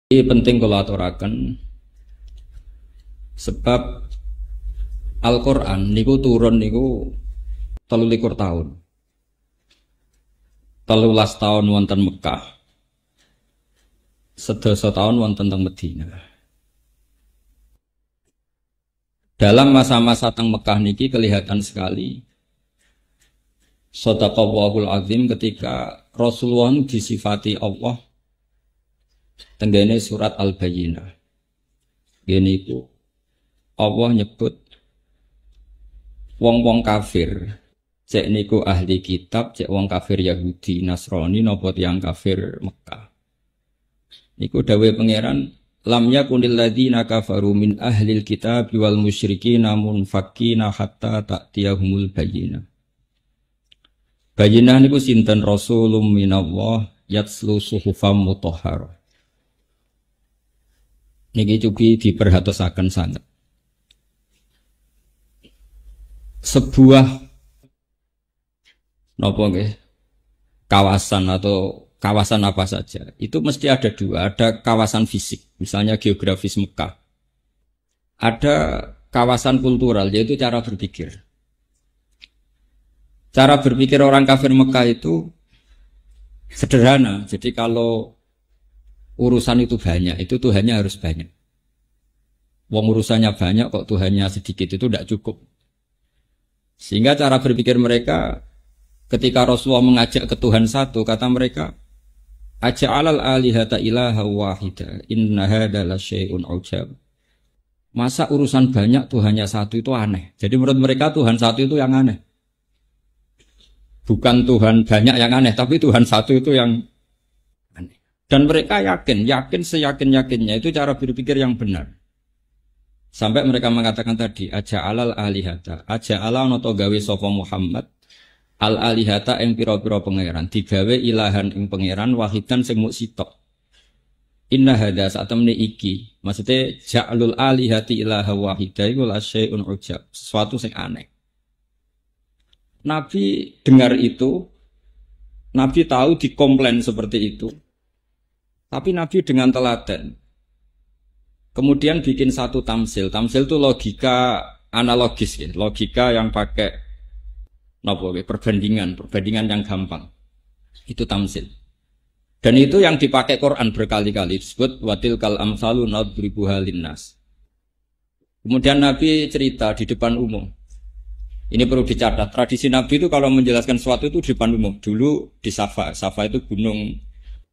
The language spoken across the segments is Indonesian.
Ini penting kalau aturaken sebab Al-Qur'an niku turun niku 13 tahun. 13 tahun wonten Mekah. Sedasa tahun wonten teng Madinah. Dalam masa-masa teng Mekah niki kelihatan sekali Shadaqallahul Azim ketika Rasulullah disifati Allah tenggene surat Al-Bayyinah. Gini itu Allah nyebut wong-wong kafir, cek niku ahli kitab, cek wong kafir Yahudi, Nasrani, napa tiyang kafir Mekah. Niku dawuh pangeran, lam yakunil ladzina kafaru min ahlil kitab wal musyrikin munfakkina hatta ta'tiyahumul bayyinah. Bayyinah niku sinten rasulum minallah yatslu suhufam mutahharah. Niki cukup diperhatosaken sangat. Sebuah napa nggih kawasan atau kawasan apa saja itu mesti ada dua, ada kawasan fisik misalnya geografis Mekah, ada kawasan kultural yaitu cara berpikir. Cara berpikir orang kafir Mekah itu sederhana, jadi kalau urusan itu banyak, itu Tuhannya harus banyak. Wong urusannya banyak kok Tuhannya sedikit, itu tidak cukup. Sehingga cara berpikir mereka ketika Rasulullah mengajak ke Tuhan satu, kata mereka, aja'alal alihata ilaha wahida inna hadza lasyai'un ujab. Masa urusan banyak Tuhannya satu itu aneh. Jadi menurut mereka Tuhan satu itu yang aneh. Bukan Tuhan banyak yang aneh, tapi Tuhan satu itu yang aneh. Dan mereka yakin seyakin-yakinnya itu cara berpikir yang benar. Sampai mereka mengatakan tadi, aja'alal alihata, aja'ala noto gawe sapa Muhammad al alihata ing pira-pira pangeran, digawe ilahan ing pangeran wahidan sing muk sitok. Inna hadza satamne iki, maksudnya ja'alul alihati ilaha wahida iku la syai'un ujab, sesuatu sing aneh. Nabi dengar itu, Nabi tahu dikomplain seperti itu, tapi Nabi dengan telaten. Kemudian bikin satu tamsil. Tamsil itu logika analogis, ya. Logika yang pakai perbandingan yang gampang. Itu tamsil. Dan itu yang dipakai Quran berkali-kali disebut watil kal amsalu nadribuha linnas. Kemudian Nabi cerita di depan umum. Ini perlu dicatat. Tradisi Nabi itu kalau menjelaskan sesuatu itu di depan umum. Dulu di Safa. Safa itu gunung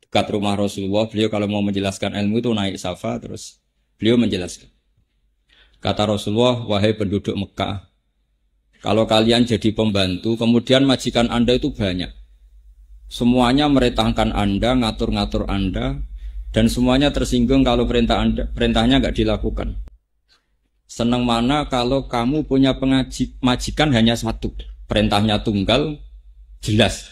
dekat rumah Rasulullah. Beliau kalau mau menjelaskan ilmu itu naik Safa terus beliau menjelaskan. Kata Rasulullah, wahai penduduk Mekah, kalau kalian jadi pembantu, kemudian majikan Anda itu banyak. Semuanya meretangkan Anda, ngatur-ngatur Anda, dan semuanya tersinggung kalau perintahnya nggak dilakukan. Senang mana kalau kamu punya majikan hanya satu, perintahnya tunggal, jelas.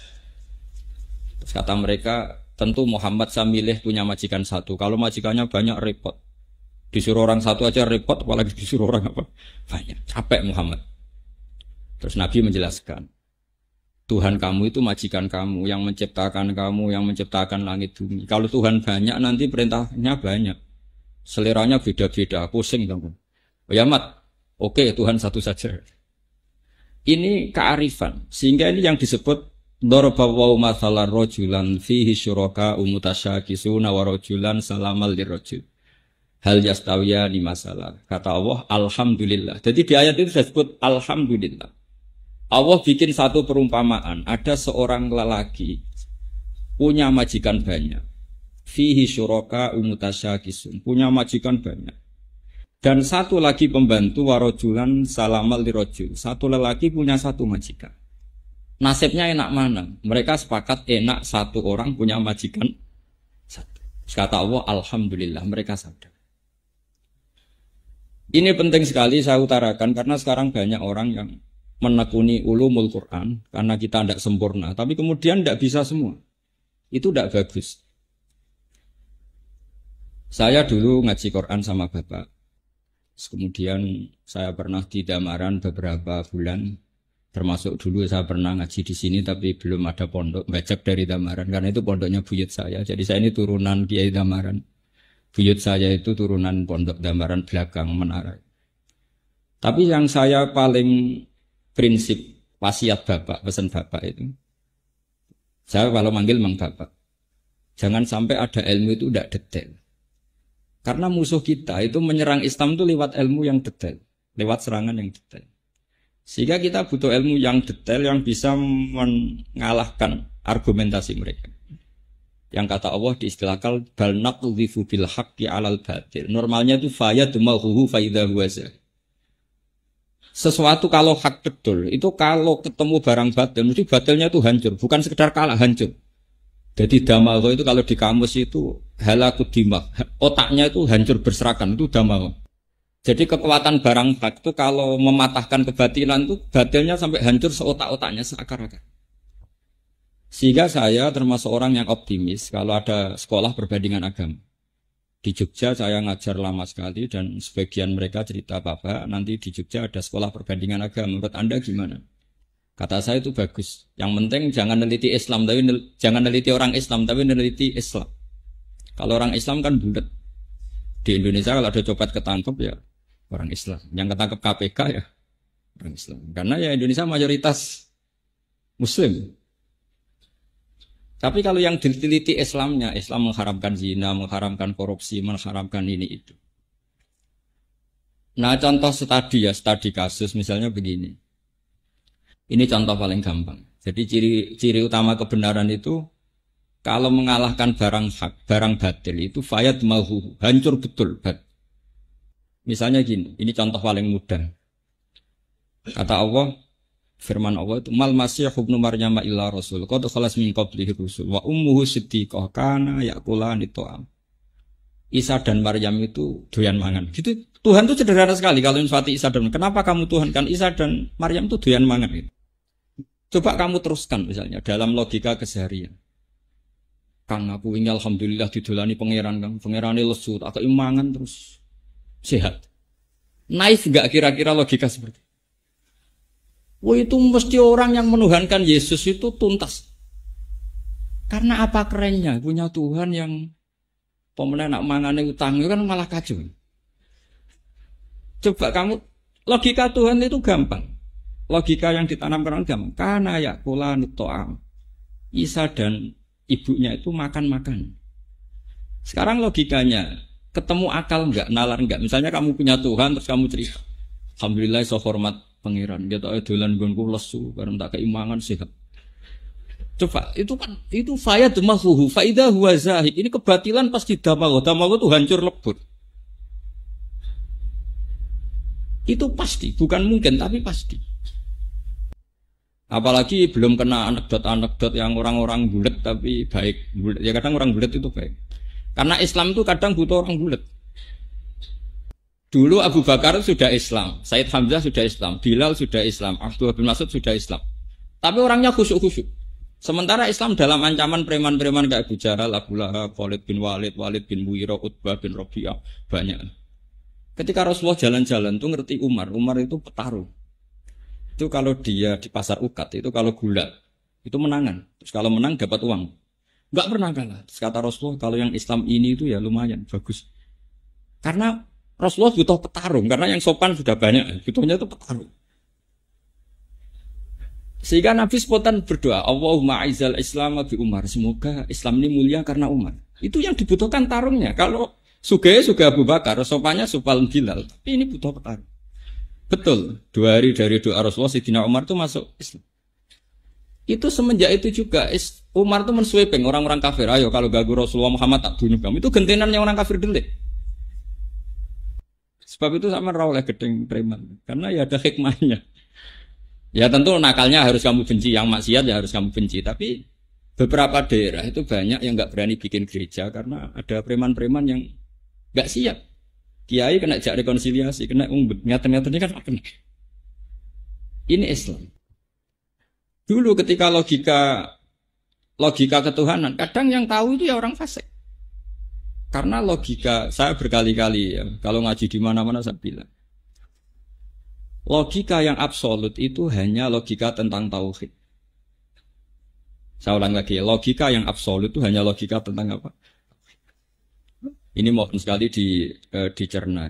Terus kata mereka, tentu Muhammad saya milih punya majikan satu. Kalau majikannya banyak repot. Disuruh orang satu aja repot, apalagi disuruh orang apa? Banyak. Capek Muhammad. Terus Nabi menjelaskan, Tuhan kamu itu majikan kamu, yang menciptakan kamu, yang menciptakan langit bumi. Kalau Tuhan banyak, nanti perintahnya banyak. Seleranya beda-beda, pusing kamu. Oh ya Mat, oke Tuhan satu saja. Ini kearifan. Sehingga ini yang disebut Darabawu mathalan rajulan fihi syuraka umutasyakisuna wa rajulan salamal lirajul. Hal yastawiya ni masalah. Kata Allah, alhamdulillah. Jadi di ayat itu disebut alhamdulillah. Allah bikin satu perumpamaan. Ada seorang lelaki punya majikan banyak. Fihi syuraka umutasyakisun. Punya majikan banyak. Dan satu lagi pembantu warojulan salamal lirojul. Satu lelaki punya satu majikan. Nasibnya enak mana? Mereka sepakat enak satu orang punya majikan satu. Kata Allah, alhamdulillah. Mereka sadar. Ini penting sekali saya utarakan karena sekarang banyak orang yang menekuni ulumul Quran karena kita tidak sempurna, tapi kemudian tidak bisa semua. Itu tidak bagus. Saya dulu ngaji Quran sama Bapak. Kemudian saya pernah di Damaran beberapa bulan, termasuk dulu saya pernah ngaji di sini tapi belum ada pondok, bajak dari Damaran karena itu pondoknya buyut saya. Jadi saya ini turunan Kiai Damaran. Buyut saya itu turunan pondok Dambaran belakang menara. Tapi yang saya paling prinsip wasiat bapak, pesan bapak itu, saya kalau manggil mang bapak, jangan sampai ada ilmu itu tidak detail. Karena musuh kita itu menyerang Islam itu lewat ilmu yang detail, lewat serangan yang detail. Sehingga kita butuh ilmu yang detail yang bisa mengalahkan argumentasi mereka. Yang kata Allah diistilahkan bal naqdhifu bil haqqi 'alal batil. Normalnya itu fayadmahu fa idza huwa zahir. Sesuatu kalau hak betul, itu kalau ketemu barang batil, mesti batilnya itu hancur, bukan sekedar kalah, hancur. Jadi damagha itu kalau di kamus itu halakud dimag, otaknya itu hancur berserakan, itu damagha. Jadi kekuatan barang hak itu kalau mematahkan kebatilan itu batilnya sampai hancur seotak-otaknya, seakar-akar. Sehingga saya termasuk orang yang optimis kalau ada sekolah perbandingan agama. Di Jogja saya ngajar lama sekali dan sebagian mereka cerita Bapak, nanti di Jogja ada sekolah perbandingan agama. Menurut Anda gimana? Kata saya itu bagus. Yang penting jangan neliti Islam, tapi jangan neliti orang Islam, tapi neliti Islam. Kalau orang Islam kan bulat. Di Indonesia kalau ada copet ketangkep ya orang Islam. Yang ketangkep KPK ya orang Islam. Karena ya Indonesia mayoritas Muslim. Tapi kalau yang diteliti Islamnya, Islam mengharamkan zina, mengharamkan korupsi, mengharamkan ini itu. Nah contoh studi kasus misalnya begini. Ini contoh paling gampang. Jadi ciri utama kebenaran itu kalau mengalahkan barang hak, barang batil itu fayad mahu, hancur betul. Misalnya gini, ini contoh paling mudah. Kata Allah, firman Allah itu mal masih ibnu maryam illa rasul qad khalas min qablihi rusul wa ummuhu siddiqah kana yaqulani ta'am. Isa dan Maryam itu doyan mangan. Gitu. Tuhan itu sederhana sekali kalau nyifati Isa dan kenapa kamu Tuhan kan Isa dan Maryam itu doyan mangan gitu. Coba kamu teruskan misalnya dalam logika keseharian. Kang aku ini alhamdulillah didolani pangeran Kang. Pangerane lesu tak keimangan terus sehat. Naif enggak kira-kira logika seperti itu? Wah itu mesti orang yang menuhankan Yesus itu tuntas. Karena apa kerennya punya Tuhan yang pemenang nak mangane utang itu kan malah kacau. Coba kamu logika Tuhan itu gampang. Logika yang ditanamkan gampang. Karena ya kula nitoam. Isa dan ibunya itu makan-makan. Sekarang logikanya ketemu akal enggak, nalar enggak. Misalnya kamu punya Tuhan terus kamu cerita. Alhamdulillah so hormat pangeran, dia tak dolan gonku lesu, bareng tak keimangan sehat. Coba itu kan itu fayad mahuhu, faidah huwa zahid. Ini kebatilan pasti damago itu hancur lebur. Itu pasti, bukan mungkin tapi pasti. Apalagi belum kena anekdot-anekdot yang orang-orang bulat tapi baik. Bulet. Ya kadang orang bulat itu baik. Karena Islam itu kadang butuh orang bulat. Dulu Abu Bakar sudah Islam, Said Hamzah sudah Islam, Bilal sudah Islam, Abdullah bin Mas'ud sudah Islam. Tapi orangnya khusyuk-khusyuk. Sementara Islam dalam ancaman preman-preman kayak Abu Jahal, Abu Lahab, Khalid bin Walid, Walid bin Mughirah, Utbah bin Rabi'ah, banyak. Ketika Rasulullah jalan-jalan tuh ngerti Umar itu petarung. Itu kalau dia di pasar ukat, itu kalau gula, itu menangan. Terus kalau menang dapat uang. Enggak pernah kalah. Terus kata Rasulullah, kalau yang Islam ini itu ya lumayan, bagus. Karena Rasulullah butuh petarung, karena yang sopan sudah banyak, butuhnya itu petarung. Sehingga Nabi spontan berdoa, Allahumma aizal Islam bi Umar, semoga Islam ini mulia karena Umar. Itu yang dibutuhkan tarungnya. Kalau Sugih Abu Bakar, sopannya sopal Bilal, tapi ini butuh petarung. Betul, 2 hari dari doa Rasulullah, Sayyidina Umar itu masuk Islam. Itu semenjak itu juga, Umar itu mensweeping orang-orang kafir, ayo kalau gagu Rasulullah Muhammad tak bunuh kamu. Itu gentenannya orang kafir delik. Sebab itu sama oleh gedeng preman. Karena ya ada hikmahnya. Ya tentu nakalnya harus kamu benci. Yang maksiat ya harus kamu benci. Tapi beberapa daerah itu banyak yang gak berani bikin gereja. Karena ada preman-preman yang gak siap. Kiai kena jak rekonsiliasi. Kena umbut. Nyata-nyata ini kan kena. Ini Islam. Dulu ketika logika ketuhanan. Kadang yang tahu itu ya orang fasik. Karena logika, saya berkali-kali ya, kalau ngaji di mana-mana saya bilang. Logika yang absolut itu hanya logika tentang tauhid. Saya ulang lagi, logika yang absolut itu hanya logika tentang apa? Ini mohon sekali dicerna.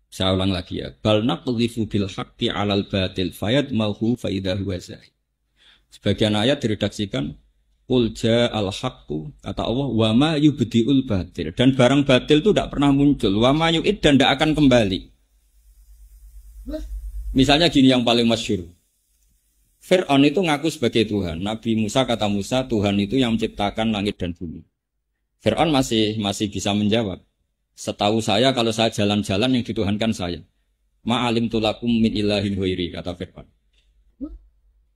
Saya ulang lagi ya. Bal naqdhifu bil haqqi 'alal batil fayadmahu fa idza huwa zahid. Sebagian ayat diredaksikan qul ja'al haqqu, kata Allah, wa ma yubdiul batil, dan barang batil itu tidak pernah muncul, wa ma yu'id, dan tidak akan kembali. Misalnya gini yang paling masyhur. Fir'aun itu ngaku sebagai Tuhan. Nabi Musa kata Musa, Tuhan itu yang menciptakan langit dan bumi. Fir'aun masih bisa menjawab. Setahu saya kalau saya jalan-jalan yang dituhankan saya. Ma'alim tulakum min ilahin huiri, kata Fir'aun.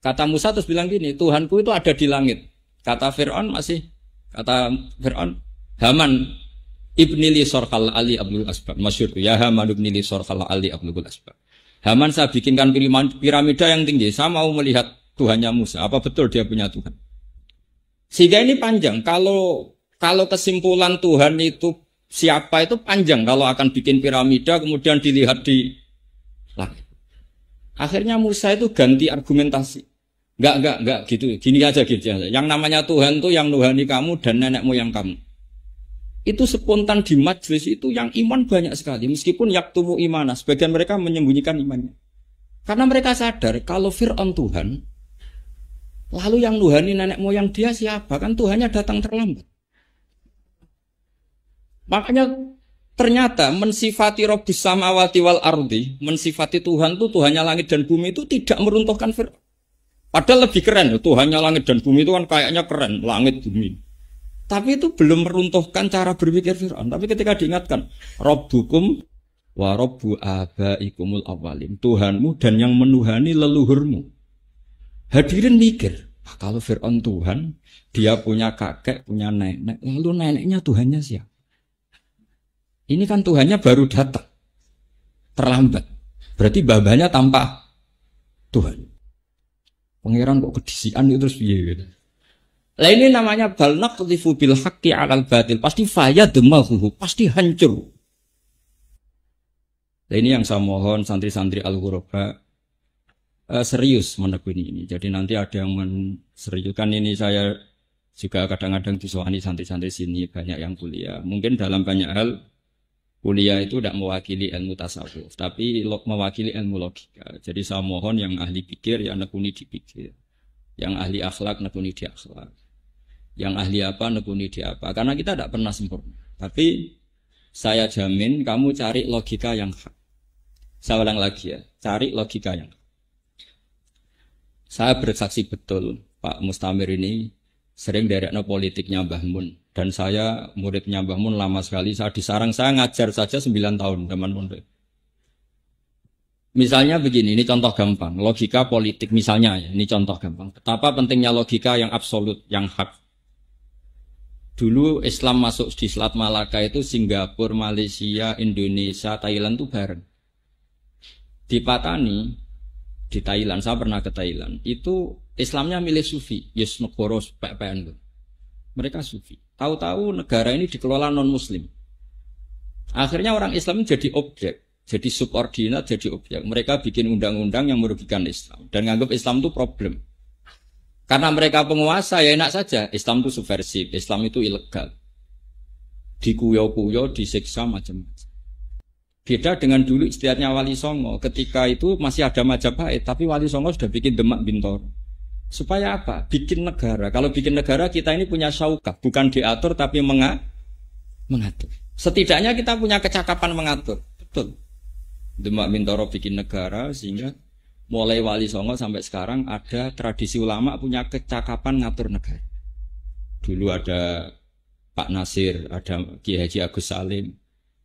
Kata Musa terus bilang gini, Tuhanku itu ada di langit. Kata Fir'aun, Haman ibni li sorqal ali abdul asbab. Masyhur itu, ya Haman ibni li sorqal ali abdul asbab. Haman, saya bikinkan piramida yang tinggi, saya mau melihat Tuhannya Musa. Apa betul dia punya Tuhan? Sehingga ini panjang. Kalau kesimpulan Tuhan itu siapa itu panjang. Kalau akan bikin piramida kemudian dilihat di langit. Akhirnya Musa itu ganti argumentasi. Enggak gitu. Gini aja gitu. Yang namanya Tuhan itu yang nuhani kamu dan nenek moyang kamu. Itu spontan di majlis itu yang iman banyak sekali. Meskipun yaktumu imana, sebagian mereka menyembunyikan imannya. Karena mereka sadar kalau Fir'aun Tuhan, lalu yang nuhani nenek moyang dia siapa? Kan Tuhannya datang terlambat. Makanya ternyata mensifati Rabbus samawati wal ardi, mensifati Tuhan itu Tuhannya langit dan bumi itu tidak meruntuhkan Fir'aun. Padahal lebih keren, Tuhannya langit dan bumi itu kan kayaknya keren, langit bumi. Tapi itu belum meruntuhkan cara berpikir Fir'aun. Tapi ketika diingatkan, Rabbukum wa Rabbu abaikumul awwalim, Tuhanmu dan yang menuhani leluhurmu. Hadirin mikir, kalau Fir'aun Tuhan, dia punya kakek, punya nenek, lalu neneknya Tuhannya siapa? Ini kan Tuhannya baru datang, terlambat. Berarti babanya tanpa Tuhan. Pangeran kok kedisian itu terus piye gitu. Lah ini namanya bal naqdhifu bil haqqi 'alal batil, pasti fayadmahu, pasti hancur. Nah ini yang saya mohon santri-santri Al-Ghuraba serius menekuni ini. Jadi nanti ada yang menseriuskan ini, saya juga kadang-kadang disewani santri-santri sini banyak yang kuliah. Mungkin dalam banyak hal kuliah itu tidak mewakili ilmu tasawuf, tapi mewakili ilmu logika. Jadi saya mohon yang ahli pikir ya nekuni di pikir, yang ahli akhlak nekuni di akhlak, yang ahli apa nekuni di apa. Karena kita tidak pernah sempurna. Tapi saya jamin kamu cari logika yang hak. Saya ulang lagi ya, cari logika yang hak. Saya bersaksi betul Pak Mustamir ini sering derekno politiknya Mbah Mun. Dan saya muridnya Mbah Mun lama sekali. Saya disarang, saya ngajar saja 9 tahun zaman pondok. Misalnya begini, ini contoh gampang. Logika politik misalnya ya, ini contoh gampang. Betapa pentingnya logika yang absolut, yang hak. Dulu Islam masuk di Selat Malaka itu Singapura, Malaysia, Indonesia, Thailand itu bareng. Di Patani, di Thailand, saya pernah ke Thailand. Itu Islamnya milih Sufi, yes negara PPN. Mereka Sufi. Tahu-tahu negara ini dikelola non-Muslim. Akhirnya orang Islam jadi objek, jadi subordinat, jadi objek. Mereka bikin undang-undang yang merugikan Islam dan nganggap Islam itu problem. Karena mereka penguasa ya enak saja. Islam itu subversif, Islam itu ilegal. Dikuyo-kuyo, disiksa macam-macam. Beda dengan dulu istiadatnya Wali Songo. Ketika itu masih ada Majapahit, tapi Wali Songo sudah bikin Demak Bintoro. Supaya apa? Bikin negara. Kalau bikin negara kita ini punya syaukah, bukan diatur tapi mengatur. Setidaknya kita punya kecakapan mengatur. Betul. Demak Bintoro bikin negara sehingga mulai Wali Songo sampai sekarang ada tradisi ulama punya kecakapan ngatur negara. Dulu ada Pak Nasir, ada Kiai Haji Agus Salim.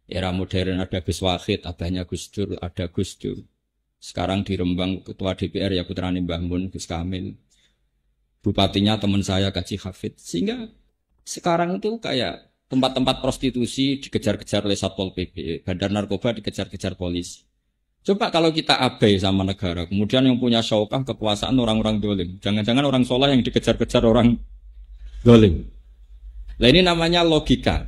Era modern ada Gus Wahid, abahnya Gus Dur, ada Gus Dur. Sekarang di Rembang ketua DPR ya putrane Mbah Mun, Gus Kamil. Bupatinya teman saya Kaji Hafid. Sehingga sekarang itu kayak tempat-tempat prostitusi dikejar-kejar oleh Satpol PP, bandar narkoba dikejar-kejar polisi. Coba kalau kita abai sama negara, kemudian yang punya syaukah kekuasaan orang-orang dolim. Jangan-jangan orang soleh yang dikejar-kejar orang dolim. Nah ini namanya logika.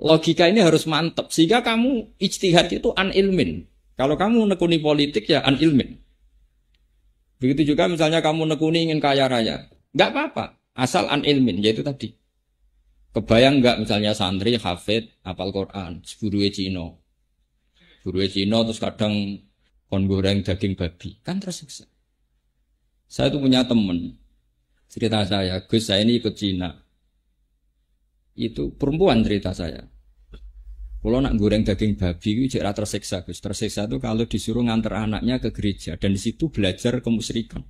Logika ini harus mantap sehingga kamu ijtihad itu an ilmin. Kalau kamu nekuni politik ya an ilmin. Begitu juga misalnya kamu nekuni ingin kaya raya, nggak apa-apa, asal an ilmin, yaitu tadi. Kebayang nggak misalnya santri hafid hafal Quran, gurunya Cina. Gurunya Cina terus kadang kon goreng daging babi, kan tersiksa. Saya tuh punya temen, cerita saya, Gus saya ini ikut Cina. Itu perempuan cerita saya. Kalau nak goreng daging babi itu jadi tersiksa, Gus. Tersiksa itu kalau disuruh nganter anaknya ke gereja dan di situ belajar kemusyrikan.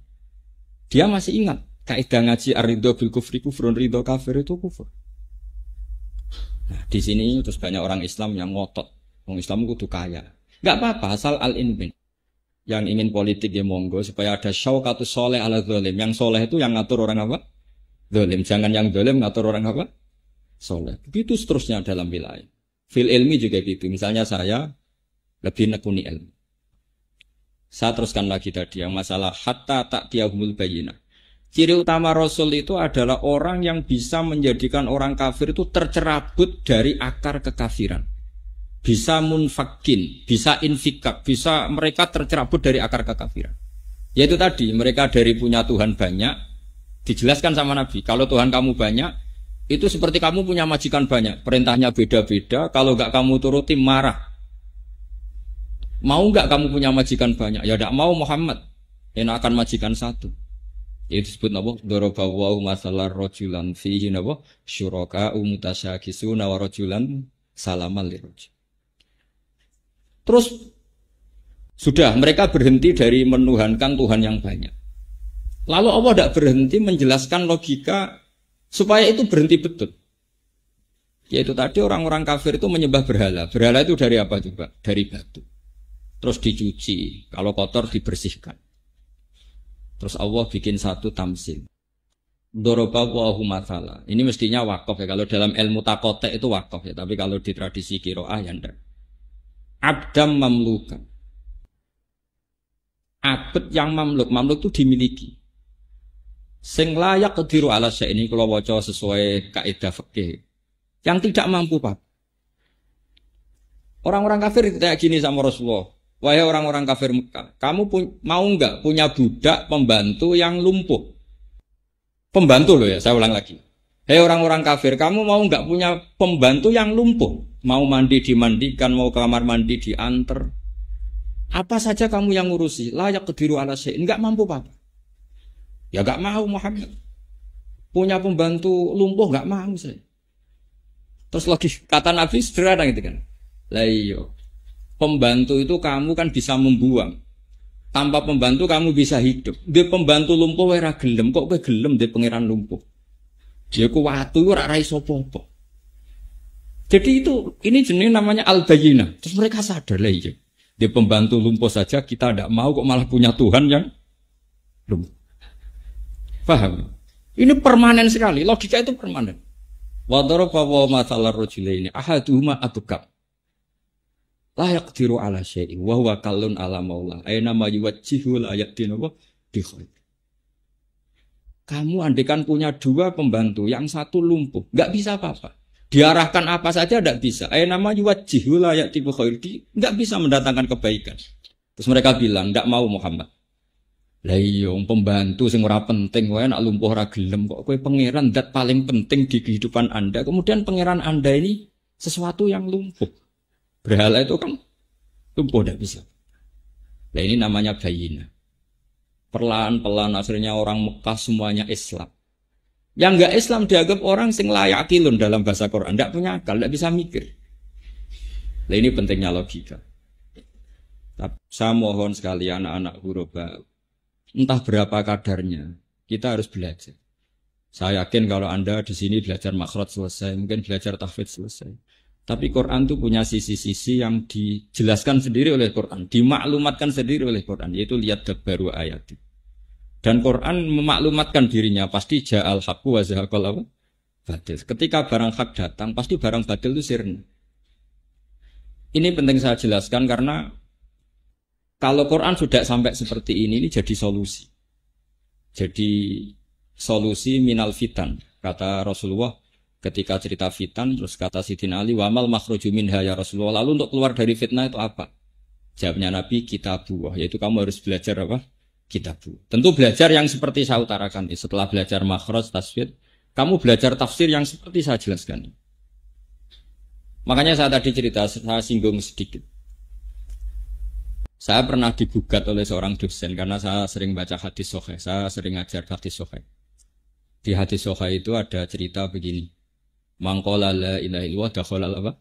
Dia masih ingat kaidah ngaji ar-ridho bil kufri kufrun, ridho kafir itu kufur. Nah, di sini terus banyak orang Islam yang ngotot. Orang Islam kudu kaya. Enggak apa-apa asal al-inbin. Yang ingin politik ya monggo supaya ada syauqatus soleh ala zalim. Yang soleh itu yang ngatur orang apa? Zalim. Jangan yang zalim ngatur orang apa? Soleh. Begitu seterusnya dalam wilayah. Fil ilmi juga gitu. Misalnya saya lebih nekuni ilmu. Saya teruskan lagi tadi yang masalah hatta ta'tiyahumul bayyinah. Ciri utama Rasul itu adalah orang yang bisa menjadikan orang kafir itu tercerabut dari akar kekafiran. Bisa munfakin, bisa infikak, bisa mereka tercerabut dari akar kekafiran. Yaitu tadi, mereka dari punya Tuhan banyak, dijelaskan sama Nabi, kalau Tuhan kamu banyak, itu seperti kamu punya majikan banyak, perintahnya beda-beda, kalau enggak kamu turuti marah. Mau enggak kamu punya majikan banyak? Ya enggak mau Muhammad, enakan majikan satu. Itu disebut napa? Darabahu masalah rajulan fihi napa? Syuraka mutasyakisuna wa rajulan salamal lirajul. Terus sudah mereka berhenti dari menuhankan Tuhan yang banyak. Lalu Allah tidak berhenti menjelaskan logika supaya itu berhenti betul. Yaitu tadi orang-orang kafir itu menyembah berhala. Berhala itu dari apa juga? Dari batu. Terus dicuci, kalau kotor dibersihkan. Terus Allah bikin satu tamsil. Dorobahu mathala. Ini mestinya wakaf ya. Kalau dalam ilmu takotek itu wakaf ya. Tapi kalau di tradisi qiraah ya enggak. Abdam mamlukan. Abd yang mamluk. Mamluk itu dimiliki. Sing layak kediru ala syai ini kalau waca sesuai kaidah fikih. Yang tidak mampu Pak. Orang-orang kafir kayak gini sama Rasulullah. Wahai orang-orang kafir Mekah, kamu mau enggak punya budak pembantu yang lumpuh? Pembantu loh ya, saya ulang lagi. Hei orang-orang kafir, kamu mau enggak punya pembantu yang lumpuh? Mau mandi dimandikan, mau ke kamar mandi diantar. Apa saja kamu yang ngurusi, layak kediru ala syai. Enggak mampu Pak. Ya enggak mau Muhammad. Punya pembantu lumpuh enggak mau saya. Terus lagi kata Nabi sederhana gitu kan. Lah iya. Pembantu itu kamu kan bisa membuang. Tanpa pembantu kamu bisa hidup. Dia pembantu lumpuh ora gelem, kok kowe gelem dia pangeran lumpuh. Dia ku watu ora ra iso apa-apa. Jadi itu ini jenis namanya al-bayyinah. Terus mereka sadar lah iya. Dia pembantu lumpuh saja kita tidak mau kok malah punya Tuhan yang lumpuh. Paham? Ini permanen sekali, logika itu permanen. Wa daraba wa masalar rajulaini ahaduhuma atukab. La yaqdiru ala syai'in wa huwa kallun ala maula. Aina ma yuwajjihu la yaqdinu bi khair. Kamu andekan punya dua pembantu, yang satu lumpuh, enggak bisa apa-apa. Diarahkan apa saja enggak bisa. Aina ma yuwajjihu la yaqdinu bi khair. Enggak bisa mendatangkan kebaikan. Terus mereka bilang, enggak mau Muhammad. Lah iya pembantu sing ora penting wae nek lumpuh ora gelem kok kowe pangeran zat paling penting di kehidupan Anda. Kemudian pangeran Anda ini sesuatu yang lumpuh. Berhala itu kan lumpuh tidak bisa. Nah ini namanya bayyinah. Perlahan-pelan akhirnya orang Mekah semuanya Islam. Yang enggak Islam dianggap orang sing layak akilun dalam bahasa Quran, enggak punya akal, enggak bisa mikir. Nah ini pentingnya logika. Saya mohon sekali anak-anak huruf baru. Entah berapa kadarnya, kita harus belajar. Saya yakin kalau Anda di sini belajar makhraj selesai, mungkin belajar tahfidz selesai. Tapi Quran itu punya sisi-sisi yang dijelaskan sendiri oleh Quran, dimaklumatkan sendiri oleh Quran, yaitu lihat baru ayat. Dan Quran memaklumatkan dirinya, pasti ja'al haqqu wa zahaqal batil. Ketika barang hak datang, pasti barang batil itu sirna. Ini penting saya jelaskan karena kalau Quran sudah sampai seperti ini jadi solusi. Jadi solusi minal fitan. Kata Rasulullah ketika cerita fitan, terus kata Sidin Ali, wamal makhruju minha ya Rasulullah. Lalu untuk keluar dari fitnah itu apa? Jawabnya Nabi, kitabuh. Yaitu kamu harus belajar apa? Kitabuh. Tentu belajar yang seperti saya utarakan. Setelah belajar makhraj, tasfid, Kamu belajar tafsir yang seperti saya jelaskan. Makanya saya tadi cerita, saya singgung sedikit. Saya pernah digugat oleh seorang dosen karena saya sering baca hadis sahih, saya sering ngajar hadis sahih. Di hadis sahih itu ada cerita begini. Mangqala la ilaha illallah dakhalal apa?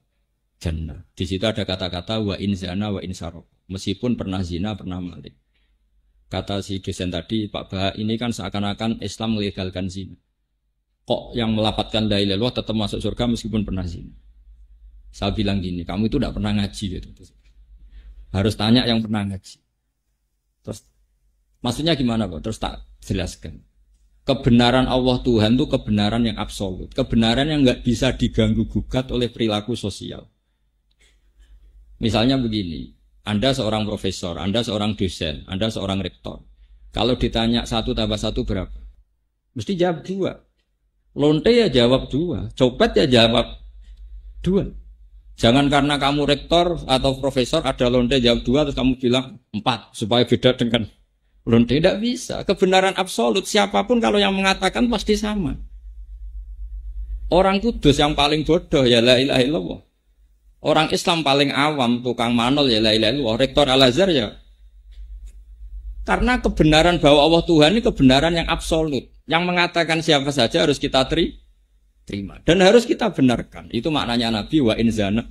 Jannah. Di situ ada kata-kata wa in zana wa in saraq. Meskipun pernah zina, pernah maling. Kata si dosen tadi, Pak Bah, ini kan seakan-akan Islam melegalkan zina. Kok yang melapatkan la ilaha illallah tetap masuk surga meskipun pernah zina? Saya bilang gini, kamu itu tidak pernah ngaji gitu. Harus tanya yang pernah ngaji. Terus maksudnya gimana Pak? Terus tak jelaskan. Kebenaran Allah Tuhan itu kebenaran yang absolut. Kebenaran yang nggak bisa diganggu gugat oleh perilaku sosial. Misalnya begini, Anda seorang profesor, Anda seorang dosen, Anda seorang rektor. Kalau ditanya 1 tambah 1 berapa? Mesti jawab 2. Lonte ya jawab 2. Copet ya jawab 2. Jangan karena kamu rektor atau profesor ada lonte jawab 2 terus kamu bilang 4 supaya beda dengan lonte. Tidak bisa. Kebenaran absolut siapapun kalau yang mengatakan pasti sama. Orang kudus yang paling bodoh ya la ilaha illallah. Orang Islam paling awam tukang manol ya la ilaha illallah. Rektor Al-Azhar ya. Karena kebenaran bahwa Allah Tuhan ini kebenaran yang absolut. Yang mengatakan siapa saja harus kita terima dan harus kita benarkan. Itu maknanya Nabi wa in zana